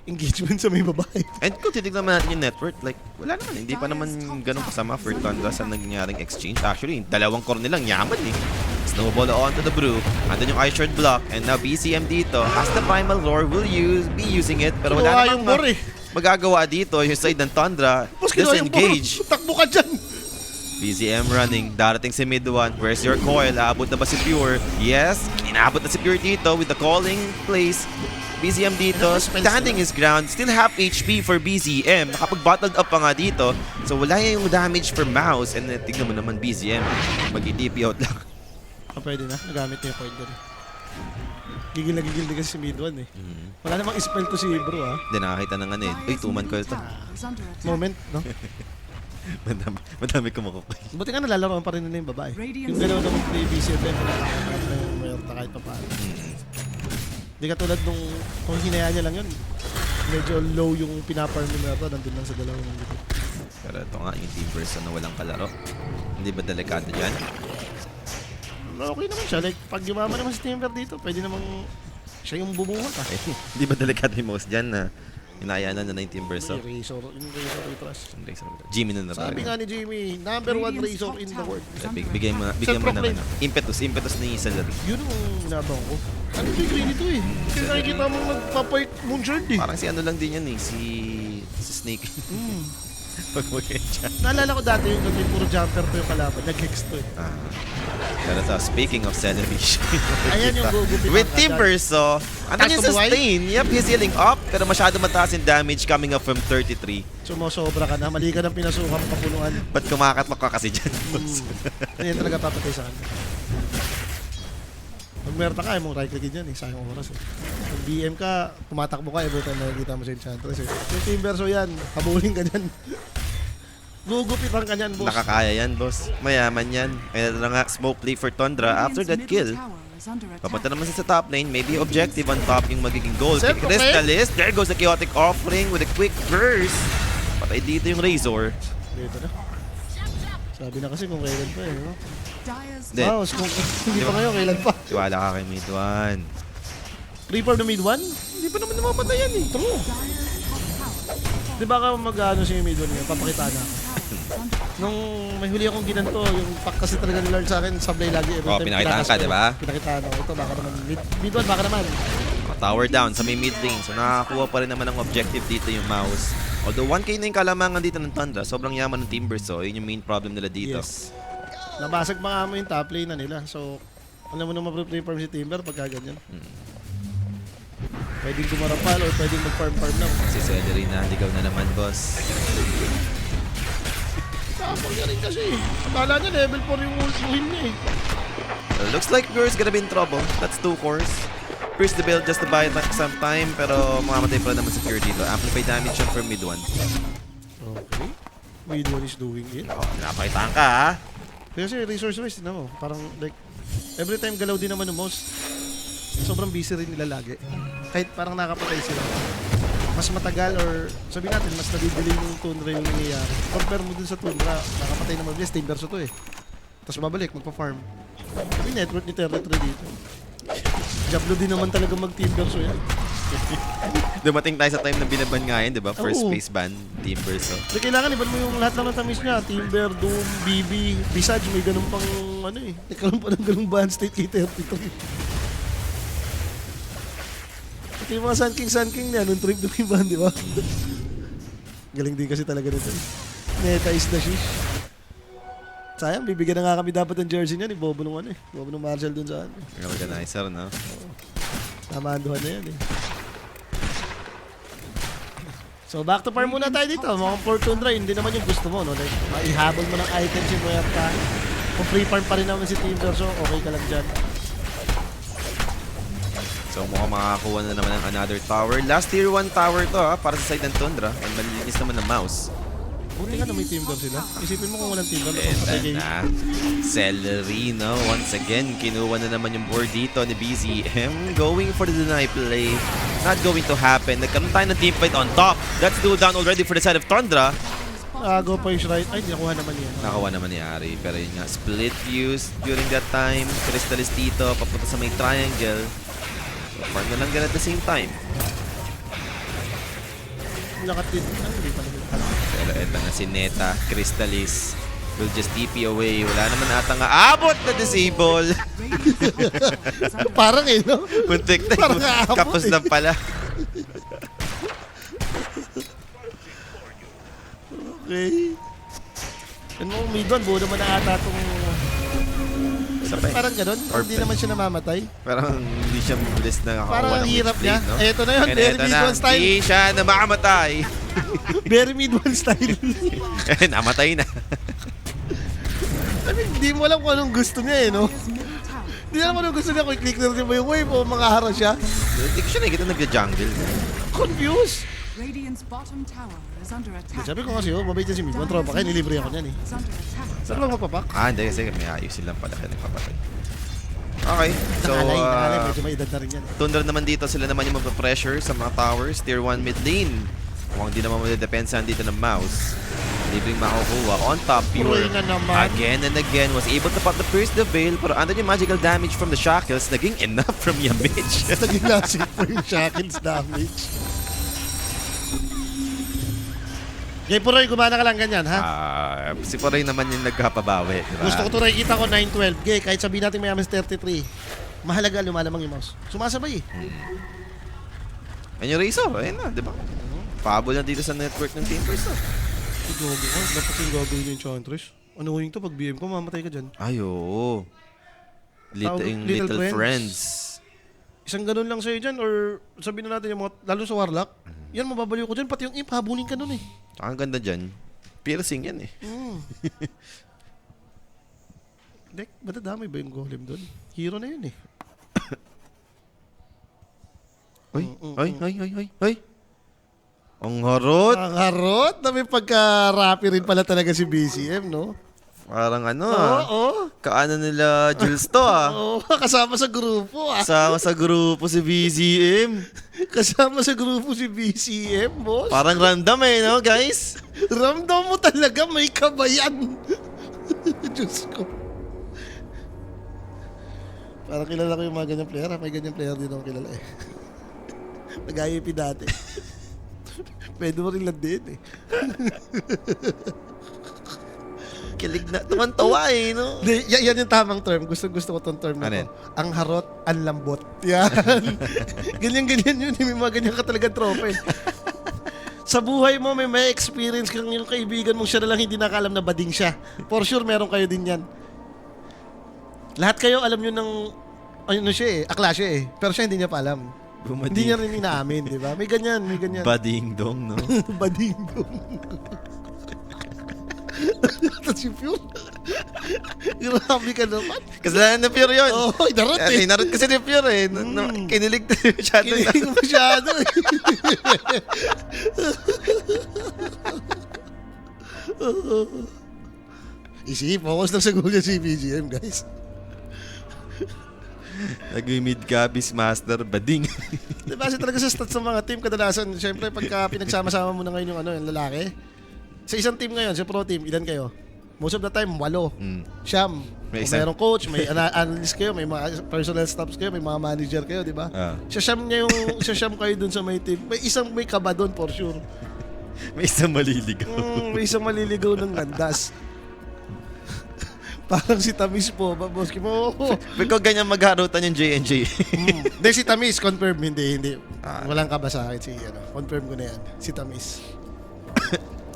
engagement sa may babae. And kung titignan naman natin yung net worth, like, wala naman. Hindi pa naman ganun kasama for Tundra sa nangyaring exchange. Actually, dalawang core nilang yaman eh. Snowball onto the brew. Andun yung Ice Shard block. And now BCM dito has the Primal Roar. Will be using it. Pero wala Kinuha namang yung bore eh. magagawa dito. Yung side ng Tundra. Boss, kinuha yung bore. Disengage. Takbo ka dyan. BZM running, darating si mid one. Where's your coil? Aabot na ba si Pure? Yes, inaabot na si Pure dito with the calling place. BZM dito, standing his ground. Still half HP for BZM. Nakapag-bottled up pa nga dito. So wala yung damage for Mouse. And tignan mo naman BZM. Mag-TP out lang. Pwede na. Nagamit niya yung point doon. Gigil na gigil din kasi si mid one eh. Wala namang spell to si bro ah. Hindi nakakita ng ano eh. Uy, 2-man coil to. Moment, no? Madami kumakukay. Buti nga nalalaroan pa rin nila yung babae. Yung gano'n naman play BCFM, nakakakat na yung Mayorta kahit pa paano. Hindi katulad nung, kung hinayaan niya lang yun, medyo low yung pinaparm ni Mayorta, nandun lang sa dalawang nandun. Pero ito nga, yung team person na walang kalaro. Hindi ba delikado dyan? Okay naman siya. Like, pag yumama naman si Timber dito, pwede namang siya yung bumuhat ah. Hindi ba delikado yung Mouse dyan na inaayanan na yung team person? Yung Razor Retras. Jimmy na Sabi nga ni Jimmy, number 1 Razor in the world. Bigyan mo ng Self-proclaimed. impetus ni Celery. Yun ang inabang ko. Ano yung green ito eh? Kasi nakikita mo nagpapaik Moonshard eh. Parang si ano lang din yan eh, si Snake. Pag mag-enchant. Naalala ko dati yung naging puro jumper to yung kalaban. Nag-hex to eh. Pero to, speaking of Celery, Ayan yung gugupit. with Timbersaw, ang Taas kanyang to buhay? sustain, yep, he's healing up, pero masyado mataas yung damage coming up from 33. Sumosobra ka na. Mali ka ng pinasukan papunuan. Ba't kumakatlok ka kasi dyan? Yan talaga papatay sa kanya. Pag merta ka, mong right click dyan eh. Sayang oras eh. Pag BM ka, tumatakbo ka, every time nakikita mo sa Enchantress eh. Yung Timberso yan, habulin ka dyan. Gugupitan ka dyan, boss. Nakakaya yan, boss. Mayaman yan. Kaya na nga, smoke play for Tundra after that kill. Papunta naman siya sa top lane. Maybe objective on top yung magiging goal. Self-proclaimed. Crystalis. There goes the chaotic offering with a quick burst. Patay dito yung Razor. Dito na. Sabi na kasi kung kailan pa eh. No? Then, Wow, kung hindi pa ngayon, kailan pa? tiwala ka kay mid one. Reaper na mid 1? Hindi pa naman namamatay yan eh. True. Di ba ka mag-ano si mid 1 ngayon? Papakita na ako. Nung may huli akong ginanto, yung pack kasi talaga ni Lord sa akin, sablay lagi. Every time pinakitaan ka, pinakas ko. di ba? Pinakitaan ako. Ito, baka naman. Mid 1, baka naman. Tower down sa may mid lane. So nakakakuha pa rin naman ng objective dito yung Mouse. Although 1k na yung kalamangan dito ng Tundra, sobrang yaman ng Timber. So yun yung main problem nila dito. Yes. Nabasag pa nga mo yung top lane na nila. So, alam mo na ma-preform si Timber pagka ganyan. Pwedeng kumarapal or pwedeng mag-farm-farm lang. Si Celery na ligaw na naman, boss. Tapos niya rin kasi. Akala niya level 4 yung ultuhin niya eh. So, looks like Pure is gonna be in trouble. That's 2 cores. First the build just to buy back some time, pero mamamatay pa rin naman si Pure dito. Amplify damage yun from mid 1. Okay. Mid 1 is doing it. Oh, napakitaan ka ha. Kasi resource waste, no? Parang like, every time galaw din naman ng mouse, sobrang busy rin nila lagi. Kahit parang nakapatay sila. Mas matagal or sabihin natin, mas nadidelay yung Tundra yung nangyayari. Compare mo dun sa Tundra, nakapatay na mabilis, Timber to eh. Tapos babalik, magpa-farm. Sabi network ni Territory dito. Diablo din naman talaga mag-Timber yan. Dumating tayo sa time na binaban nga yun, di ba? First Oo. space ban, Timber. So, Hindi kailangan, iban mo yung lahat lang ng tamis niya. Timber, Doom, BB, Visage, may ganun pang ano eh. Nagkaroon pa ng ganung ban state kay 33. Ito yung mga Sun King niya, nung trip ng iban, di ba? Galing din kasi talaga nito. Neta is the shish. Sayang, bibigyan na nga kami dapat ng jersey niya ni Bobo nung ano eh. Bobo nung Marshall dun sa ano. Organizer, no? Tamanduhan na yan eh. So back to farm muna tayo dito. Mukhang Fortundra, hindi naman yung gusto mo, no? Like, maihabol mo ng items yung Muerta. Kung free farm pa rin naman si Timber, so okay ka lang dyan. So mukhang makakakuha na naman ng another tower. Last tier 1 tower to ha, para sa side ng Tundra. And malilinis naman ng mouse. Buti nga na may Timber sila. Isipin mo kung walang Timber, And patay kayo. na, Celery, no? Once again, kinuha na naman yung board dito ni BZM. Going for the deny play. Not going to happen. Nagkaroon tayo ng team fight on top. That's two down already for the side of Tundra. Go pa yung shrine. Ay, nakuha naman yan. Nakawa naman ni Ari. Pero yun nga, split fuse during that time. Crystallis dito, papunta sa may triangle. So, farm na lang gan at the same time. Lakat din. Ay, hindi pa naman. Pero eto na si Neta, Crystallis. Will just TP away. Wala naman ata nga abot na disable. Parang eh, no? Muntik na. Parang aabot Kapos eh. lang pala. Okay. Ano mo, mid-one, buo naman na ata itong... Sabay. Parang ganun. Or Hindi naman siya namamatay. Parang hindi siya mabilis na Parang nakakuha ang ng hirap witch niya. blade, no? Eto na yun, And very eto mid na, one style. Hindi siya na makamatay. Very mid-one style. Namatay na. I mean, hindi mo alam kung anong gusto niya eh, no? Hindi alam kung anong gusto niya. Kung i-click na rin mo yung wave o mga hara siya. Hindi ko siya nakikita nagja-jungle. Confused. Radiant's bottom tower is under attack. Sabi ko kasi, mabait yan si mid-one. Tropa kayo, nilibre ako niyan eh. Is under attack. Saan lang mapapak? Hindi kasi may ayusin lang pala kaya nagpapatay. Okay, so Nakalay, medyo may edad na rin yan. Tundra naman dito, sila naman yung magpa-pressure sa mga towers. Tier 1 mid lane. Mukhang di naman madidepensahan dito ng mouse. Libreng makukuha. On top, Pure. Uy na naman. Again and again, was able to pop the pierce the veil. Pero under yung magical damage from the shackles, naging enough from Yamich. Naging lasik po yung shackles damage. Gay Puroy, gumana ka lang ganyan, ha? Si Poray naman yung nagkapabawi. Diba? Gusto ko ito nakikita ko 9-12. Gay, kahit sabihin natin may amas 33. Mahalaga, lumalamang yung mouse. Sumasabay eh. Ayun yung Razor, ayun na, di ba? Pabol na dito sa network ng Timbers. Si Gogo ka, dapat yung gagawin yung Enchantress. Ano yung to pag BM ko, mamatay ka dyan. Ay, oo. Tawag- Little Little friends. Isang ganun lang sa'yo dyan, or sabihin na natin yung mga, lalo sa Warlock, yan mababaliw ko dyan, pati yung imp, habulin ka nun eh. Ang ganda dyan. Piercing yan eh. Dek, ba't damay ba yung golem doon? Hero na yun eh. Ay. Ang harot. Ang harot na may pagka-rapi rin pala talaga si BCM, no? Parang ano Oo. Kaano nila Jules to Oo, kasama sa grupo ah. Sama sa grupo si BZM. Kasama sa grupo si BCM, boss. Parang random eh, no guys? Ramdam mo talaga may kabayan. Diyos ko. Parang kilala ko yung mga ganyang player. May ganyang player din ako kilala eh. Nag-IEP dati. Pwede mo rin landin eh. Kilig na. Tumantawa eh, no? Yan yung tamang term. Gusto ko tong term na Ano to. yan? Ang harot, ang lambot. Yan. Ganyan yun. May mga ganyan ka talaga tropa eh. Sa buhay mo, may experience kang yung kaibigan mong siya na lang hindi nakaalam na bading siya. For sure, meron kayo din yan. Lahat kayo alam nyo ng ano siya eh, akla siya eh. Pero siya hindi niya pa alam. Hindi niya rin inaamin, di ba? May ganyan. Bading dong, no? Bading dong. Tapos yung pure. Grabe ka naman. Kasalanan na Pure yun. Oo, inarot eh. Inarot kasi ni Pure eh. Kinilig na masyado na. Kinilig masyado eh. Focus lang sa goal niya si BGM, guys. Nag-mid ka, Beastmaster, bading. Diba kasi talaga sa stats ng mga team, kadalasan, syempre pagka pinagsama-sama mo na ngayon yung, yung lalaki, sa isang team ngayon, sa pro team, ilan kayo? Most of the time, 8. Siyam. May Kung isa. mayroong coach, may analyst kayo, may mga personal staffs kayo, may mga manager kayo, di ba? Siyam kayo dun sa may team. May kaba dun for sure. May isang maliligaw. May isang maliligaw ng landas. Parang si Tamis po, baboski mo. Pero kung ganyan magharutan yung J&J. Hindi, si Tamis, confirm. Hindi. Ah. Walang kaba sa akin. Confirm ko na yan. Si Tamis.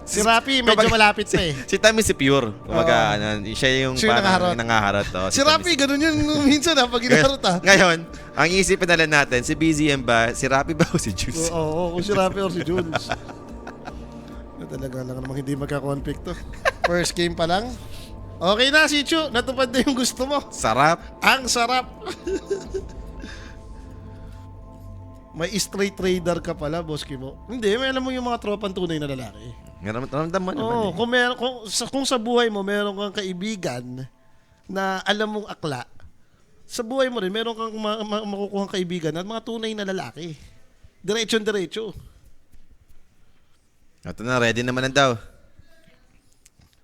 Si Rapi medyo malapit pa eh. Si Tammy si Pure. Kumbaga, siya yung Siya yung parang nangaharot. Oh, Si Rapi, ganun yun minsan pag inaharot Ngayon, ang iisipin na lang natin, si BZM ba, si Rapi ba o si Juice? Oo, kung si Rapi or si Jules. Talaga lang namang hindi magka-conflict to. First game pa lang. Okay na, si Chu. Natupad na yung gusto mo. Sarap. Ang sarap. May straight trader ka pala, boss Kimo. Hindi, may alam mo yung mga tropang tunay na lalaki. Ramdaman naman Oo, eh. kung sa buhay mo meron kang kaibigan na alam mong akla, sa buhay mo rin meron kang makukuhang kaibigan at mga tunay na lalaki. Diretso. Ito na, ready naman na daw.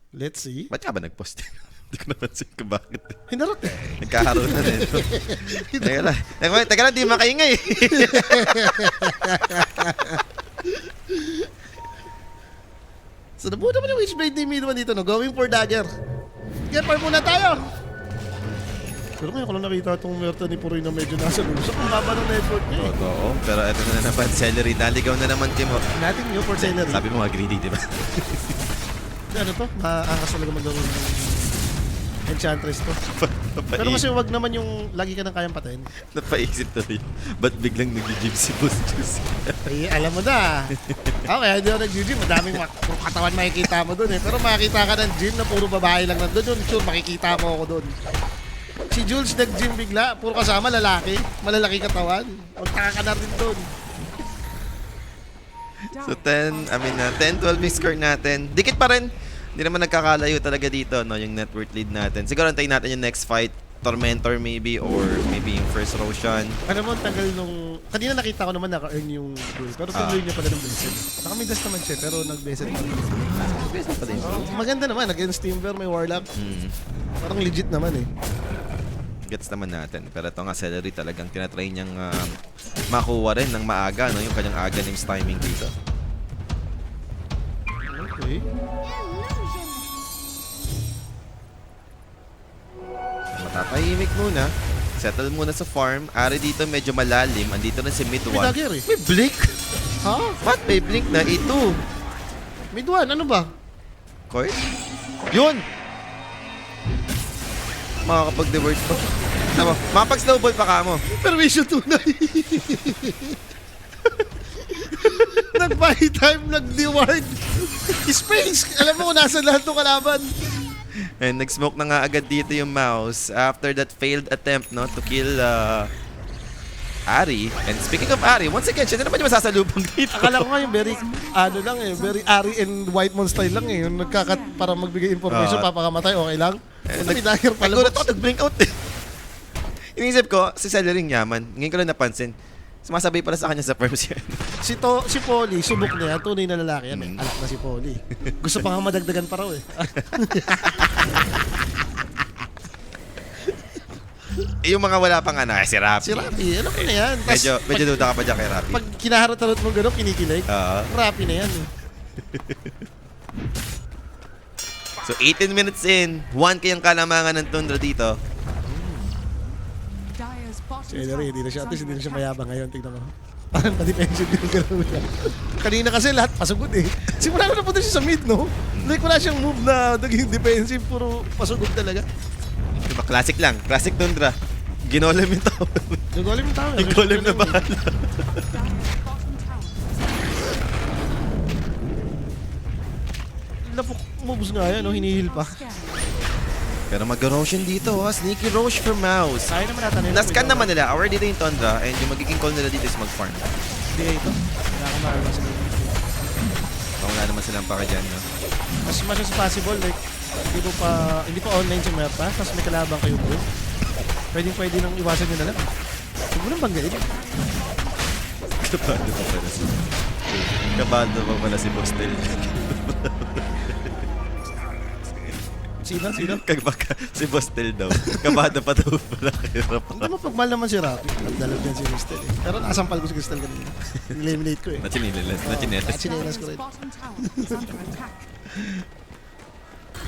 Let's see. Ba't ka ba nag-post? Hindi ko napansin kung bakit. Hinarot eh. Nagkakaroon na rin. Teka lang, di makaingay. So nabuo naman yung Witchblade ni Midwan dito, no? Going for dagger. Sige, par muna tayo. Pero ngayon ko lang nakita itong Merta ni Puroy na medyo nasa lusa. Ang baba ng network niya eh. Oo, pero ito na naman, celery. Naligaw na naman, Kim. Natin new for celery. Sabi mo nga greedy, di ba? Ano to? Maangas talaga maglaro ng Enchantress to. Pero kasi wag naman yung lagi ka nang kayang patayin. Napaisip tuloy. Ba't biglang nag-gym si Boss Juice? Eh, alam mo na. Okay, hindi ako nag-gym. Madaming puro katawan makikita mo dun eh. Pero makikita ka ng gym na puro babae lang nandun. Yun, sure, makikita mo ako dun. Si Jules nag-gym bigla. Puro kasama lalaki. Malalaki katawan. Magtaka ka na rin dun. So 10, 12 yung score natin. Dikit pa rin. Hindi naman nagkakalayo talaga dito, no, yung net worth lead natin. Siguro antayin natin yung next fight. Tormentor maybe, or maybe yung first Roshan. Ano mo, tagal nung... Kanina nakita ko naman naka-earn yung goal. Pero tuloy niya pala ng Blessed. Nakamidas naman siya, pero nag-Blessed pa rin. Best pa din. Maganda naman. Against Timber, may Warlock. Parang legit naman eh. Gets naman natin. Pero ito nga, celery talagang tinatry niyang makuha rin ng maaga, no, yung kanyang aga names timing dito. Okay. Matatahimik muna. Settle muna sa farm. Ari dito medyo malalim. Andito na si mid May 1. dagger eh. May blink? Ha? What? May blink na? Ito. Mid 1, ano ba? Court? Yun! Makakapag-divert pa. Tama, makapag-snowball pa ka mo. Permission tunay. Nag-buy time, nag-deward. Space! Alam mo kung nasa lahat ng kalaban. And nag-smoke na nga agad dito yung mouse after that failed attempt, no, to kill Ari. And speaking of Ari, once again, siya na naman yung masasalubong dito. Akala ko nga yung very, very Ari and Whitemon style lang eh. Yung nagkakat para magbigay information, papakamatay, okay lang. May dagger pala. Nagulat ako, nag-blink out eh. Inisip ko, si Celery yaman. Ngayon ko lang napansin. Sumasabay pala sa kanya sa firms yan. Si Polly, subok niya, tunay na lalaki yan. Anak na si Polly. Gusto pa nga madagdagan pa raw eh. Yung mga wala pang ano, si Rapi. Si Rapi, alam mo na yan. Tas, Medyo duda ka pa dyan kay Rapi. pag kinaharot-harot mo gano'n, kinikilig. Oo. Rapi na yan eh. So 18 minutes in, 1 kayang kalamangan ng Tundra dito. Dire's bottom Si Ellery, hindi na siya, at tower least is hindi na siya under mayabang ngayon. Tignan mo. Parang pa-defensive yung gano'n niya. Kanina kasi lahat pasugod eh. Simula na napunta siya sa mid, no? Like wala siyang move na naging defensive, puro pasugod talaga. Diba, classic lang. Classic Tundra. Ginolam yung tao. Nagolem yung tao. Ginolam na bahala. Dire's bottom tower is Lapok moves nga yan, no? Hinihil pa. scary. Pero mag-Roshan dito, ha? Sneaky Roche for Mouse. Kaya naman natin. Nascan naman nila. Aware dito yung Tundra and yung magiging call nila dito is mag-farm. Hindi ito. Wala akong makakita sa game. Wala naman silang paka dyan, no? As much as possible, like, hindi pa online si Merta, tapos may kalabang kayo bro. Pwede nang iwasan nyo na lang. Huwag mo nang banggain. Kabado pa pala si Bostel. Sino? Kagbaka si Bostel daw. Kabado pa daw pala. Hirap Hindi mo pagmahal naman si Rapi. Nagdalag yan si Crystal eh. Pero nasampal ko si Crystal kanina. Eliminate ko eh. Nachinilas. Chinelas ko Dire's rin. bottom tower is under attack.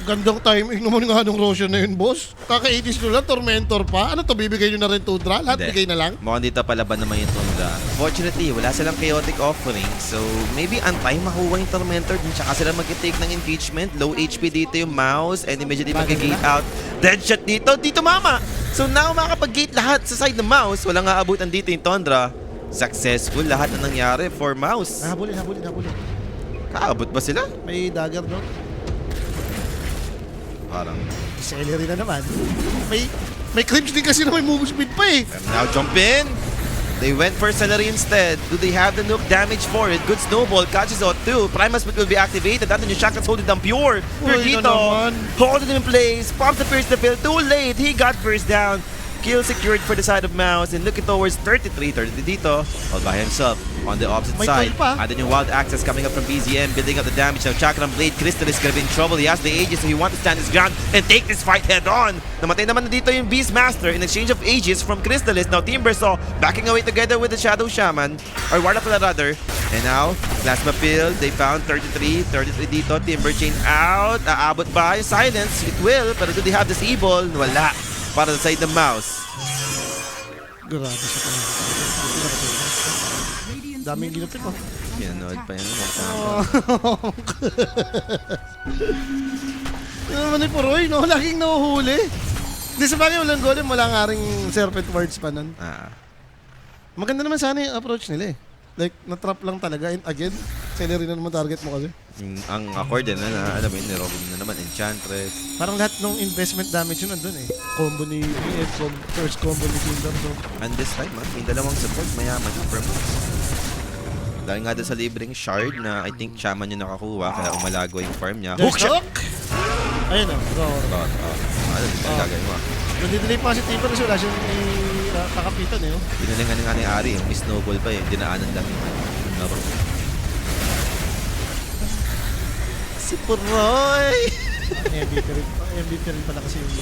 Gandang timing naman nga nung Roshan na yun, boss. Kaka-80s nyo lang, Tormentor pa. Ano to, bibigay nyo na rin Tundra? Lahat Hindi. bigay na lang? Mukhang dito palaban naman yung Tundra. Fortunately, wala silang chaotic offering. So, maybe antay makuha yung Tormentor. Din tsaka sila mag-take ng engagement. Low HP dito yung mouse. And immediately mag-gate out. Deadshot dito. Dito mama! So now makakapag-gate lahat sa side ng mouse. Walang aabutan dito yung Tundra. Successful lahat na nangyari for mouse. Habulin. Kaabot ba sila? May dagger, no? Parang... Celery na naman. May creeps din kasi na may move speed pa eh. And now jump in. They went for Celery instead. Do they have the nuke damage for it? Good snowball. Catches out too. Primal Split will be activated. That new Shackles holding down Pure. Pure Uy, dito. na naman. Holding him in place. Pops the first the bill. Too late. He got first down. Kill secured for the side of Mouse and looking towards 33 dito. All by himself on the opposite May side. toll pa. And then yung wild access coming up from BZM, building up the damage. Now Chakram Blade, Crystal is gonna be in trouble. He has the Aegis, so he wants to stand his ground and take this fight head on. Namatay naman na dito yung Beastmaster in exchange of Aegis from Crystallis. Now Team Bersaw backing away together with the Shadow Shaman, or Warapala rather. And now, Plasma Pill, they found 33 dito. Timber Chain out. Aabot ba yung Silence? It will, pero do they have this evil? Wala. Para sa side ng Mouse. Grabe siya pa. Radiant's Daming middle ginupit, tower oh. is under Pinanood pa attack. yan. Ano naman ni Puroy, no? Laging nahuhuli. Hindi sa bagay, walang golem, wala nga ring serpent wards pa nun. Maganda naman sana yung approach nila eh. Like, na-trap lang talaga. And again, Celery na naman target mo kasi. Ang accord na alam mo yun, nirobin na naman, Enchantress. Parang lahat ng investment damage yun nandun eh. Combo ni EF, first combo ni Kingdom. So, And this time, yung dalawang support, mayaman yung performance. Dahil nga doon sa libreng shard na I think Shaman yung nakakuha, kaya umalago yung farm niya. there's Hook shot! hook! Ayun o. Ano yung gagawin mo? Nadidelay pa si Timber kasi wala siyang kakapitan eh. Oh. Pinalingan nga ni Ari, yung snowball pa eh, dinaanan lang yung laro. Si Puroy! MVP rin pala kasi yung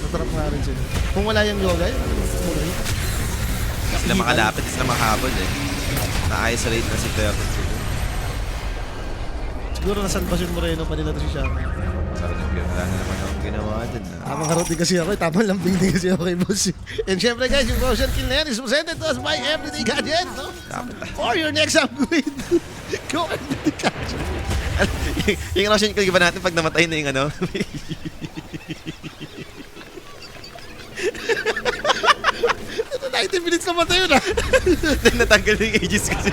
natrap nga rin sila. Kung wala yung yoga, yun, Puroy. Hindi sila makalapit, hindi sila makahabol eh. Na-isolate na si Terra. Siguro nasalba si Moreno pa nila to si Shama. Sabi ng Pure, wala na naman akong ginawa dun. Tamang harot din kasi ako eh. Tamang lambing din kasi ako kay boss. And syempre guys, yung motion kill na yan is presented to us by Everyday Gadget, no? Dapat ah. For your next upgrade, go Everyday Gadget. Yung Russian kill ba natin pag namatay na yung ano? Ito 90 minutes na matay yun ah. Then natanggal yung ages kasi.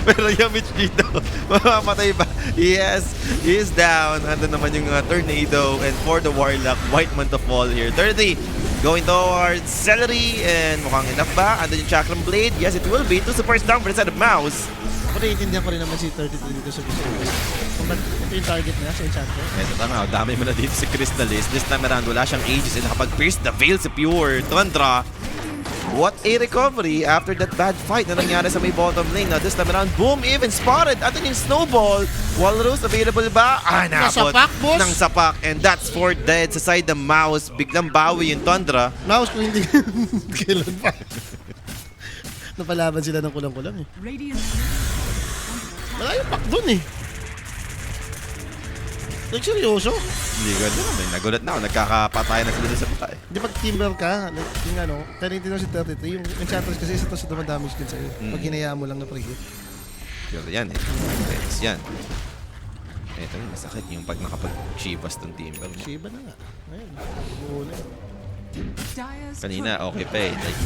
Pero yung Mitch dito, mamamatay ba? Yes, he is down. Ando naman yung tornado. And for the Warlock, White Man to fall here. 30, going towards Celery. And mukhang enough ba? Ando yung Chakram Blade. Yes, it will be. 2 supports down for the side of Mouse. Ako naiintindihan ko rin naman si 33 dito sa gusto. Kung ba't ito yung target niya sa Enchantress? Eto tama, dami mo na dito si Crystallis. This time around, wala siyang ages. And nakapag-pierce the veil si Pure. Tundra. What a recovery after that bad fight na nangyari sa may bottom lane. Now this time around, boom, even spotted. At yung snowball. Walrus, available ba? Ah, naabot. Nasapak, boss. Nang sapak. And that's for dead sa side ng Mouse. Biglang bawi yung Tundra. Mouse kung hindi kailan pa. Napalaban sila ng kulang-kulang eh. Radiant's Wala yung pack dun eh. Like seryoso? Hindi ko alam. Nagulat na ako. Nagkakapatayan na sila sa pata eh. Di pag timber ka, like yung ano, tinitin si 33, yung Enchantress kasi isa to sa damage din sa'yo. Pag hinayaan mo lang na pre-hit. Sure yan eh. Yes, yan. Ito yung masakit yung pag nakapag-shivas tong Timber. Shiba na nga. Ayun, buo na. Dyer's Kanina okay pa eh. Like,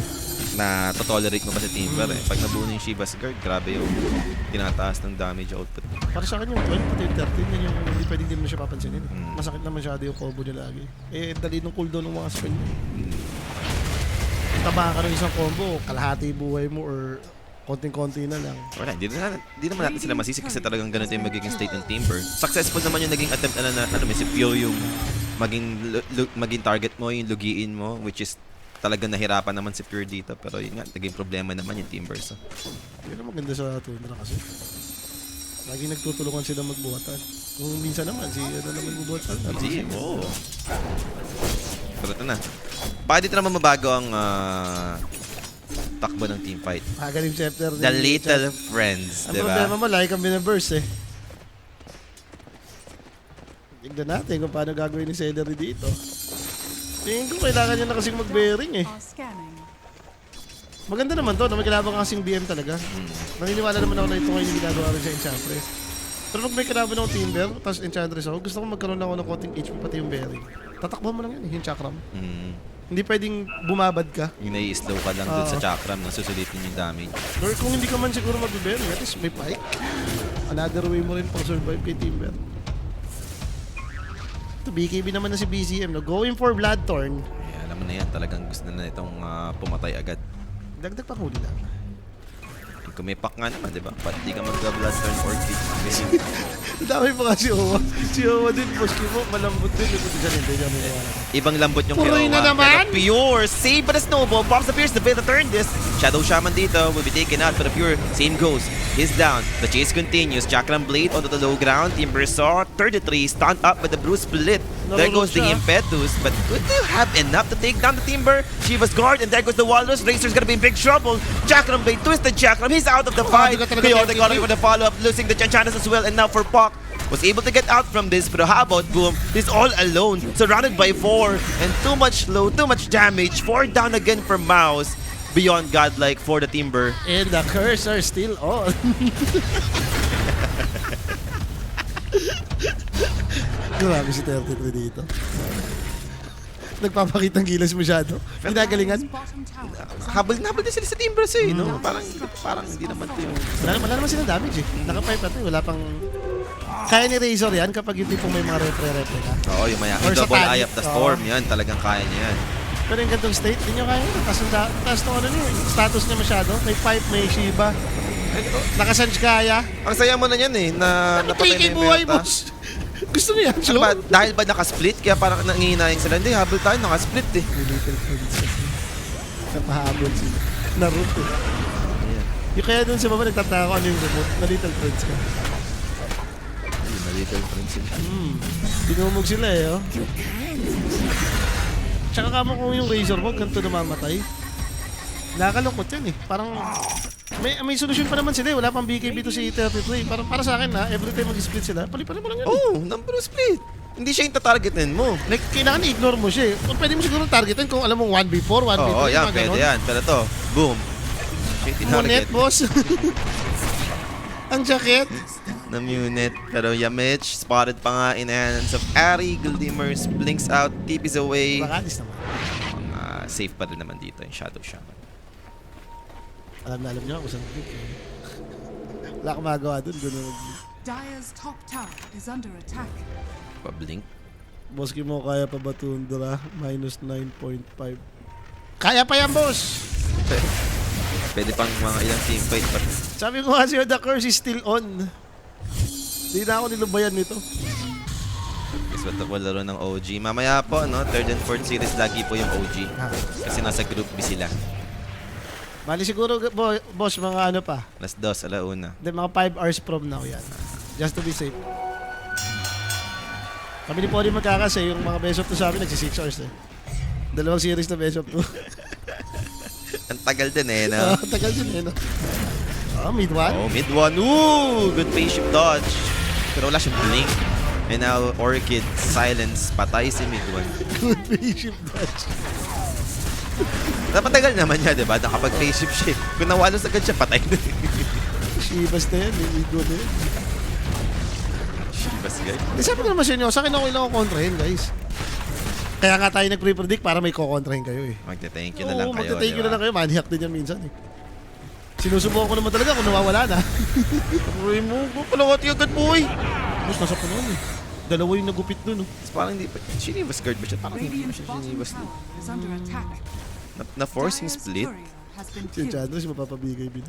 na-tolerate mo pa sa Timber eh. Pag nabuo na yung Shivas Guard, grabe yung tinataas ng damage output. Para sa akin yung 12 pati yung 13, yan yung hindi pwedeng di mo na siya papansinin. Masakit naman masyado yung combo niya lagi. Eh, dali nung cooldown ng mga spell. Taba ka ng isang combo, kalahati buhay mo or konting-konti na lang. Wala, hindi naman natin sila masisi kasi talagang ganito yung magiging state ng Timber. Successful naman yung naging attempt na may si Pio yung maging target mo, yung lugiin mo, which is talagang nahirapan naman si Pure dito. Pero yun nga, naging problema naman yung Timber. So. Yun ang maganda sa Tundra kasi. Lagi nagtutulungan sila magbuhatan. Kung minsan naman, si ano naman magbuhat sa Sige, oo. Pero ito na. Baka dito naman mabago ang takbo ng team fight. Magaling chapter. The Little Friends, Ang di problema ba? mo, lagi kang binaburst eh. Tignan natin kung paano gagawin ni Celery dito. Tingin ko kailangan niya na kasing mag-bearing eh. Are scanning. Maganda naman to, no? May kalaban ka kasing BM talaga. Naniniwala naman ako na ito ngayon yung ginagawa rin sa Enchantress. Pero pag may kalaban akong Timber, tapos Enchantress ako, gusto ko magkaroon ako ng konting HP pati yung bearing. Tatakbo mo lang yan, yung chakram. Hindi pwedeng bumabad ka. Yung nai-slow ka lang dun sa chakram na susulitin yung damage. Or kung hindi ka man siguro mag-bearing, at least may pike. Another way mo rin pang survive kay Timber. Ito, BKB naman na si BCM, no? Going for Bloodthorn. Alam mo na yan, talagang gusto na itong pumatay agad. Dagdag pang huli lang. Kung may pack nga naman, di ba? Ba't di ka mag-bloodstone orchid? Kasi Dami pa nga si Owa. Si Owa din, boski mo, malambot din. Ito siya hindi niya maniwala. ibang lambot yung Puroy na Kiowa. naman! Pero Pure, save by the snowball. Pops appears to turn this. Shadow Shaman dito will be taken out, but Pure, same goes. He's down. The chase continues. Chakram Blade onto the low ground. Timber Saw, 33, stunned up with the Bruce Split. There goes the Impetus, but would you have enough to take down the Timber? Shiva's Guard, and there goes the Walrus. Razor's gonna be in big trouble. Chakram Blade, Twisted Chakram, he's out of the fight. Coyote got him for the follow-up, losing the Chanchanus as well, and now for Puck. Was able to get out from this, but how about Boom? He's all alone, surrounded by 4, and too much low, too much damage. 4 down again for Mouse. Beyond godlike for the Timber. And the curse are still on. Grabe si 33 dito. Nagpapakitang gilas masyado. Ginagalingan. Bottom tower. Habol-nabol din sila sa Timbers eh, no? Parang hindi naman ito yung... Wala naman silang damage eh. Naka-pipe natin. Wala pang... Kaya ni Razor yan kapag yung tipong may mga repre-repre ka. Oo, yung maya. Or sa Double panic. Eye of the Storm, yan. Talagang kaya niya yan. Pero yung gantong state, hindi nyo kaya yun. Taas nung ano niyo, status niya masyado. May pipe, may Shiba. Nakasanj kaya. Ang saya mo na yan eh, na napatay Ipigay mo buhay, yung Menta. boss. Gusto niya, Ano sure. ba, dahil ba nakasplit, kaya parang nanginayang sila. Hindi, habol tayo, nakasplit eh. May little princess. Napahabol sila. Naruto. Yung kaya dun sa baba, nagtataka ko ano yung remote. Na little prince ka. Ayun, na little prince sila. Binumog sila eh, oh. Tsaka kamo kung yung Razor mo, ganito namamatay. Nakakalungkot yan eh. Parang may solusyon pa naman sila eh. Wala pang BKB to si 33. Parang para sa akin na, every time mag-split sila, paliparin mo lang yan. Oh, number split. Hindi siya yung tatargetin mo. Like, kailangan i-ignore mo siya eh. Kung pwede mo siguro targetin kung alam mo 1v4, 1v3, Oo, yan, mga pwede ganon. yan. Pero to, boom. Siya yung Munet, tinarget. boss. Ang jacket. Na Munet. Pero Yamich, spotted pa nga in the hands of Ari. Guldimers blinks out, TP's away. Bakalis naman. Safe pa rin naman dito yung Shadow Shaman. Alam niyo kung saan click eh. Wala akong magawa dun. Dire's top tower is under attack. Pa-blink. Boski mo, kaya pa ba Tundra? Minus 9.5. Kaya pa yan, boss! Pwede pang mga ilang team fight pa. Sabi ko kasi the curse is still on. Di na ako nilubayan nito. Guess what laro ng OG. Mamaya po, no? 3rd and 4th series lagi po yung OG. Kasi nasa group B sila. Bali siguro, boss, mga ano pa. Las 2, alauna. Then, mga 5 hours from now yan. Just to be safe. Kami ni Poli magkakase, yung mga best of 2 sa amin, nagsi 6 hours eh. 2 series na best of 2. Ang tagal din eh, no? Tagal din eh, no? Oh, mid 1. Oh, mid 1. Ooh! Good phase shift dodge. Pero wala siyang blink. And now, Orchid, silence, patay si mid 1. Good bishop dodge. Napatagal naman niya, di ba? Nakapag-phase shift siya. Kung nawalos agad siya, patay na. Shibas na yan, yung ego na yan. Shibas, guys. Sabi ko naman sa inyo, sa akin okay lang ako kontrahin, guys. Kaya nga tayo nag-pre-predict para may kukontrahin kayo eh. Magte-thank you na lang Oo, kayo, magte-thank you di na ba? lang kayo. Maniac din yan minsan eh. Sinusubukan ko naman talaga kung nawawala na. Uy mo, palawati agad, boy! Tapos nasa punuan eh. Dalawa yung nagupit dun. Oh. Parang hindi pa. Shinibas guard ba siya? Parang hindi pa Radiant's siya bottom sinibas. tower is under attack. Na-forcing Dire's split. courier has been Si killed. Chandra, siya mapapabigay bin.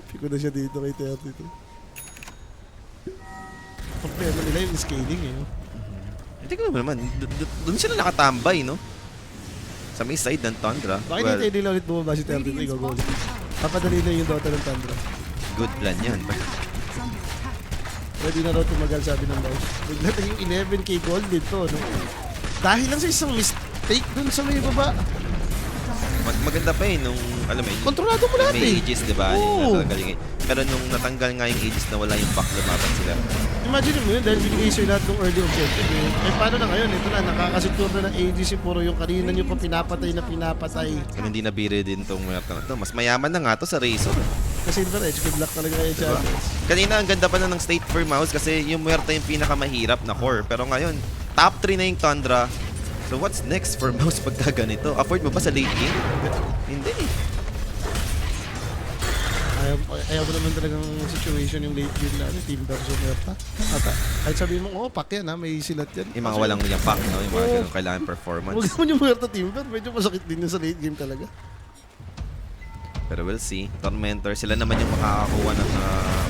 Piko na siya dito kay 32. Problema nila yung scaling eh. Oh. Hindi ko naman. Doon sila nakatambay, no? Sa may side ng Tundra. Bakit Well, hindi nila ulit bumaba si 33? Radiant's Go, go. bottom tower Papadali na yung Dota ng Tundra. good plan yan. is under attack. Pwede na raw tumagal, sabi ng mouse. Bigla yung 11k gold dito, no? Dahil lang sa isang mistake dun sa may baba. Maganda pa nung, alam mo yun, Kontrolado mo lahat may eh. Aegis, di ba? Oo. Yung natanggal yung, pero nung natanggal nga yung Aegis na wala yung back, lumaban sila. Imagine mo yun, dahil binigay sa'yo lahat ng early objective eh. Eh paano na ngayon? Ito na, nakakasecure na ng ADC, puro yung kanina nyo pa pinapatay. Kung hindi nabiri din tong Muerta na to, mas mayaman na nga to sa Razor. Kasi Silver Edge, good luck talaga kayo dyan. Kanina ang ganda pa na ng state for mouse kasi yung Muerta yung pinakamahirap na core. Pero ngayon, top 3 na yung Tundra. So what's next for mouse pagka ganito? Afford mo ba sa late game? Hindi. Ayaw mo naman talagang situation yung late game na Team versus Merta. At kahit sabihin mo, pak yan ha, may silat yan. Yung mga walang yapak, no? Yung mga ganun kailangan performance. Huwag naman yung Merta Team, pero medyo masakit din yun sa late game talaga. Pero we'll see. Tormentor, sila naman yung makakakuha ng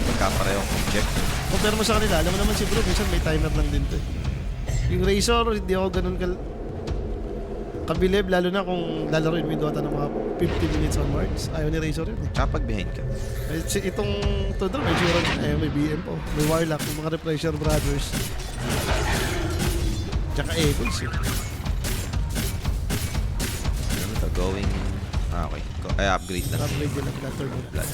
pagkaparehong object. Compare mo sa kanila, alam mo naman si Bro, minsan may timer lang din to eh. Yung Razor, hindi ako ganun kabilib, lalo na kung lalaroin mo yung Dota ng mga 50 minutes onwards. Ayaw ni Razor yun eh. Kapag behind ka. Itong Tundra, may Shuron, may BM po. May Warlock, yung mga Repressure Brothers. Tsaka Eagles eh. Ano to? Going... okay. Ay, upgrade na. Upgrade yun lang, Turbo Blood.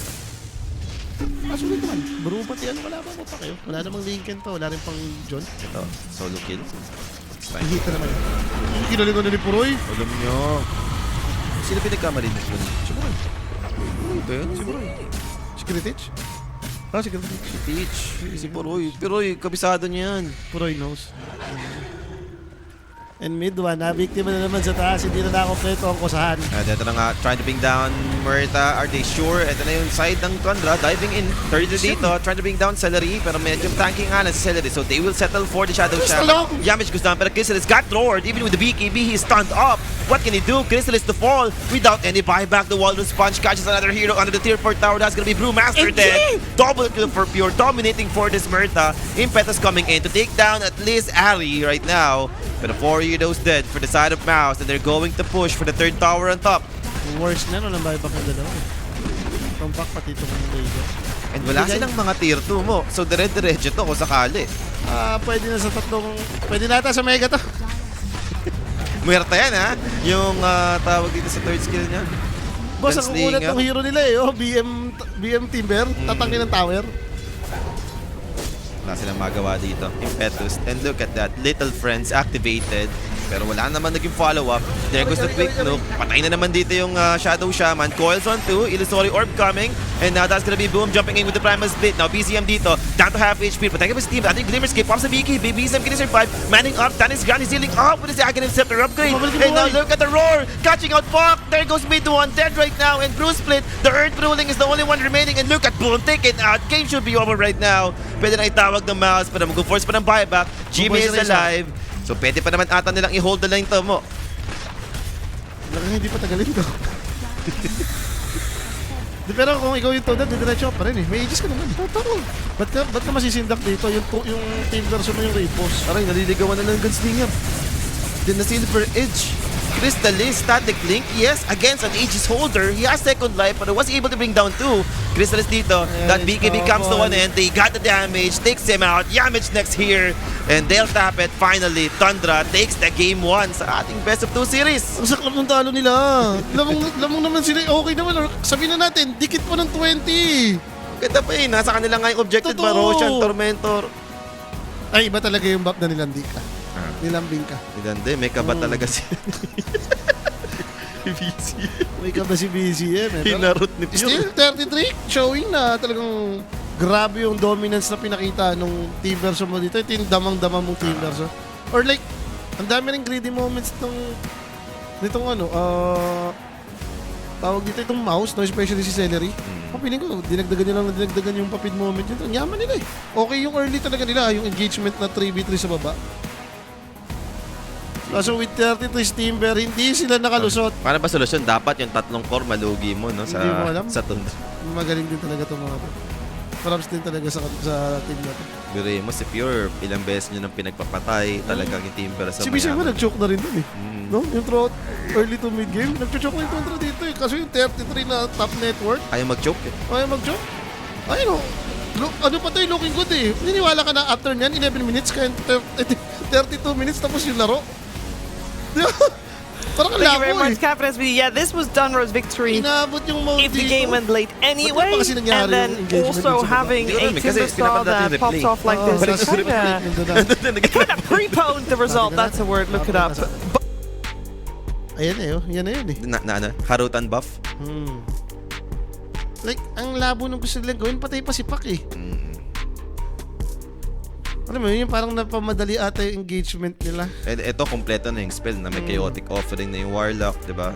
Sulit naman. Bro, pati ano, wala pa pa kayo. Wala namang Lincoln to, wala rin pang John. Ito, solo kill. Fine. Hihita naman. Kinalingon na ni Puroy. Alam nyo. Sino pinagkamali na yun? Si Puroy. Ito yun? Si Puroy. Si Kritich? Ah, si Kritich. Si Peach. Si Puroy. Puroy, kabisado niya yan. Puroy knows. And mid one, biktima na naman sa taas. Hindi na kompleto ang kusahan. At ito na nga, trying to bring down Muerta. Are they sure? Ito na yung side ng Tundra. Diving in. 30 dito. Trying to bring down Celery. Pero medyo tanking nga lang si Celery. So they will settle for the Shadow Shaman. Yamish goes down. Pero Crystallis got roared. Even with the BKB, he is stunned up. What can he do? Crystallis to fall without any buyback. The Walrus Punch catches another hero under the tier 4 tower. That's gonna be Brewmaster dead. Double kill for Pure. Dominating for this Muerta. Impetus coming in to take down at least Ari right now. But 4 heroes dead for the side of Mouse, and they're going to push for the third tower on top. Worst na, no? Nang buyback yung dalawa. From back pati itong Razor. And wala silang mga tier 2 mo. So dire-diretso to kung sakali. Pwede na sa tatlong... Pwede na ata sa Mega to. Muerta yan ha. Yung tawag dito sa third skill niya. Boss, ang kukulat Gunslinger. ng hero nila eh. Oh, BM Timber. Tatangin ng tower. Wala silang magawa dito. Impetus. And look at that. Little Friends activated. Pero wala naman naging follow-up. There goes the quick nuke. Patay na naman dito yung Shadow Shaman. Coils on 2. Illusory Orb coming. And now that's gonna be Boom jumping in with the Primal Split. Now BCM dito. Down to half HP. Protected by Steve. Ating Glimmer Escape. Pops the BKB. BCM can survive. Manning up. Tanis Gun is healing up with his Aghanim Scepter upgrade. And now look at the roar. Catching out Puck. There goes mid one. Dead right now. And Bruce Split. The Earth Ruling is the only one remaining. And look at Boom. Take it out. Game should be over right now. Pwede na itawag ng Mouse. Pero mag-force pa ng buyback. Jimmy is alive. So pwede pa naman ata nilang i-hold na lang ito mo. Talagang hindi pa tagalin to. Pero kung ikaw yung Toad, didiretso pa rin eh. May aegis ka naman. Totoo. Ba't ka masisindak dito? Yung team version mo yung Rapos. Aray, naliligawan na ng Gunslinger. Then the Silver Edge. Crystallis, static link, yes, against an Aegis holder. He has second life, but was able to bring down 2. Crystallis dito, that BKB comes to one end. They got the damage, takes him out. Yamich next here, and they'll tap it. Finally, Tundra takes the game 1 sa ating best of 2 series. Ang saklap ng talo nila. Lamang naman sila. Okay naman. Sabihin na natin, dikit po ng 20. Ganda pa nasa kanila nga yung objective ba, Totoo. Roshan, Tormentor. Ay, iba talaga yung buff na nilandi ka. Nilambing ka. Hindi, may kaba talaga si BC. May ka ba si BCM eh? Pero Hinarot ni still, Pure. 33, showing na talagang grabe yung dominance na pinakita nung team version mo dito. Ito yung damang-dama mong team version. Or like, ang dami rin greedy moments nitong tawag dito itong Mouse, no? Especially si Celery. Piling ko, dinagdagan yung papid moment dito. Ang yaman nila eh. Okay yung early talaga nila, yung engagement na 3v3 sa baba. Kaso with 33 Steamber, hindi sila nakalusot. Paano ba solusyon? Dapat yung tatlong core malugi mo no, sa, Hindi mo alam. sa Tundra. Magaling din talaga itong mga to. Props din talaga sa team natin. Bire mo si Pure, ilang beses nyo nang pinagpapatay, talagang yung team pero sa Si BCM mayaman. nag-choke na rin dun eh. No? Yung throughout early to mid game, nag-choke na yung Tundra dito eh. Kaso yung 33 na top network, Ayaw mag-choke eh. ayaw mag-choke. Ayun oh. Ano pa tayo, looking good eh. Niniwala ka na after nyan, 11 minutes, kaya 32 minutes tapos yung laro. Di ba? Parang Thank you very labo much, Captain SBD. Yeah, this was Dunro's victory. Inabot yung mode If the dito. game went late anyway, Ba't ba kasi nangyari and then yung engagement also dun sa having baba? a Hindi ko alam, kasi Timber Saw pinapanood natin that yung pops replay. off like Oo, this. balik It's sa replay. kinda, Nandun na. kinda pre-poned the result. That's a word. Look it up. Ayan eh, oh. Yan na yun eh. Ano? Harutan buff? Like, ang labo nung gusto nilang gawin, patay pa si Pac eh. Alam mo yun, yung parang napamadali ata yung engagement nila. Ito, kompleto na yung spell na may chaotic offering na yung Warlock, di ba?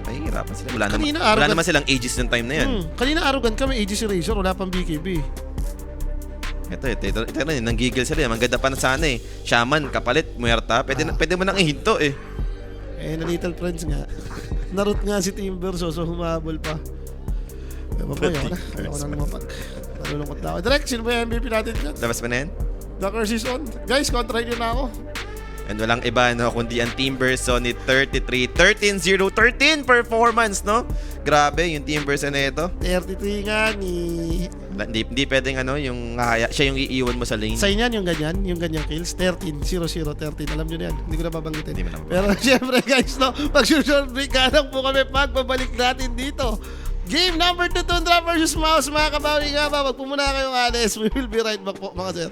Mahihirapan sila. Wala Kanina, naman arrogant- silang ages ng time na yan. Kanina arrogant kami, Aegis Erasure, wala pang BKB. Ito rin, nanggigil sila. Ang ganda pa na sana eh. Shaman, kapalit, muerta. Pwede mo nang ihinto eh. Eh, na Little Friends nga. Narot nga si Timber, so humabol pa. Ewan ko, yun na. Ayoko na lumapag. Nalulungkot na ako. Direct, sino ba yung MVP natin dyan? Labas pa na yan? The curse is on. Guys, kontra nyo na ako. And walang iba, no? Kundi ang Timberson ni 33. 13-0. 13 performance, no? Grabe, yung Timberson na ito. 33 nga ni... Hindi pwedeng yung siya yung iiwan mo sa lane. Sa inyan, yung ganyang kills. 13, 0-0, 13. Alam nyo na yan. Hindi ko na babanggitin. Hindi mo na Pero syempre guys, no, mag-short break ka lang po kami pagbabalik natin dito. Game number 2, Tundra versus Mouse, mga kabawi nga ba? Wag po muna kayong alis. We will be right back po, mga sir.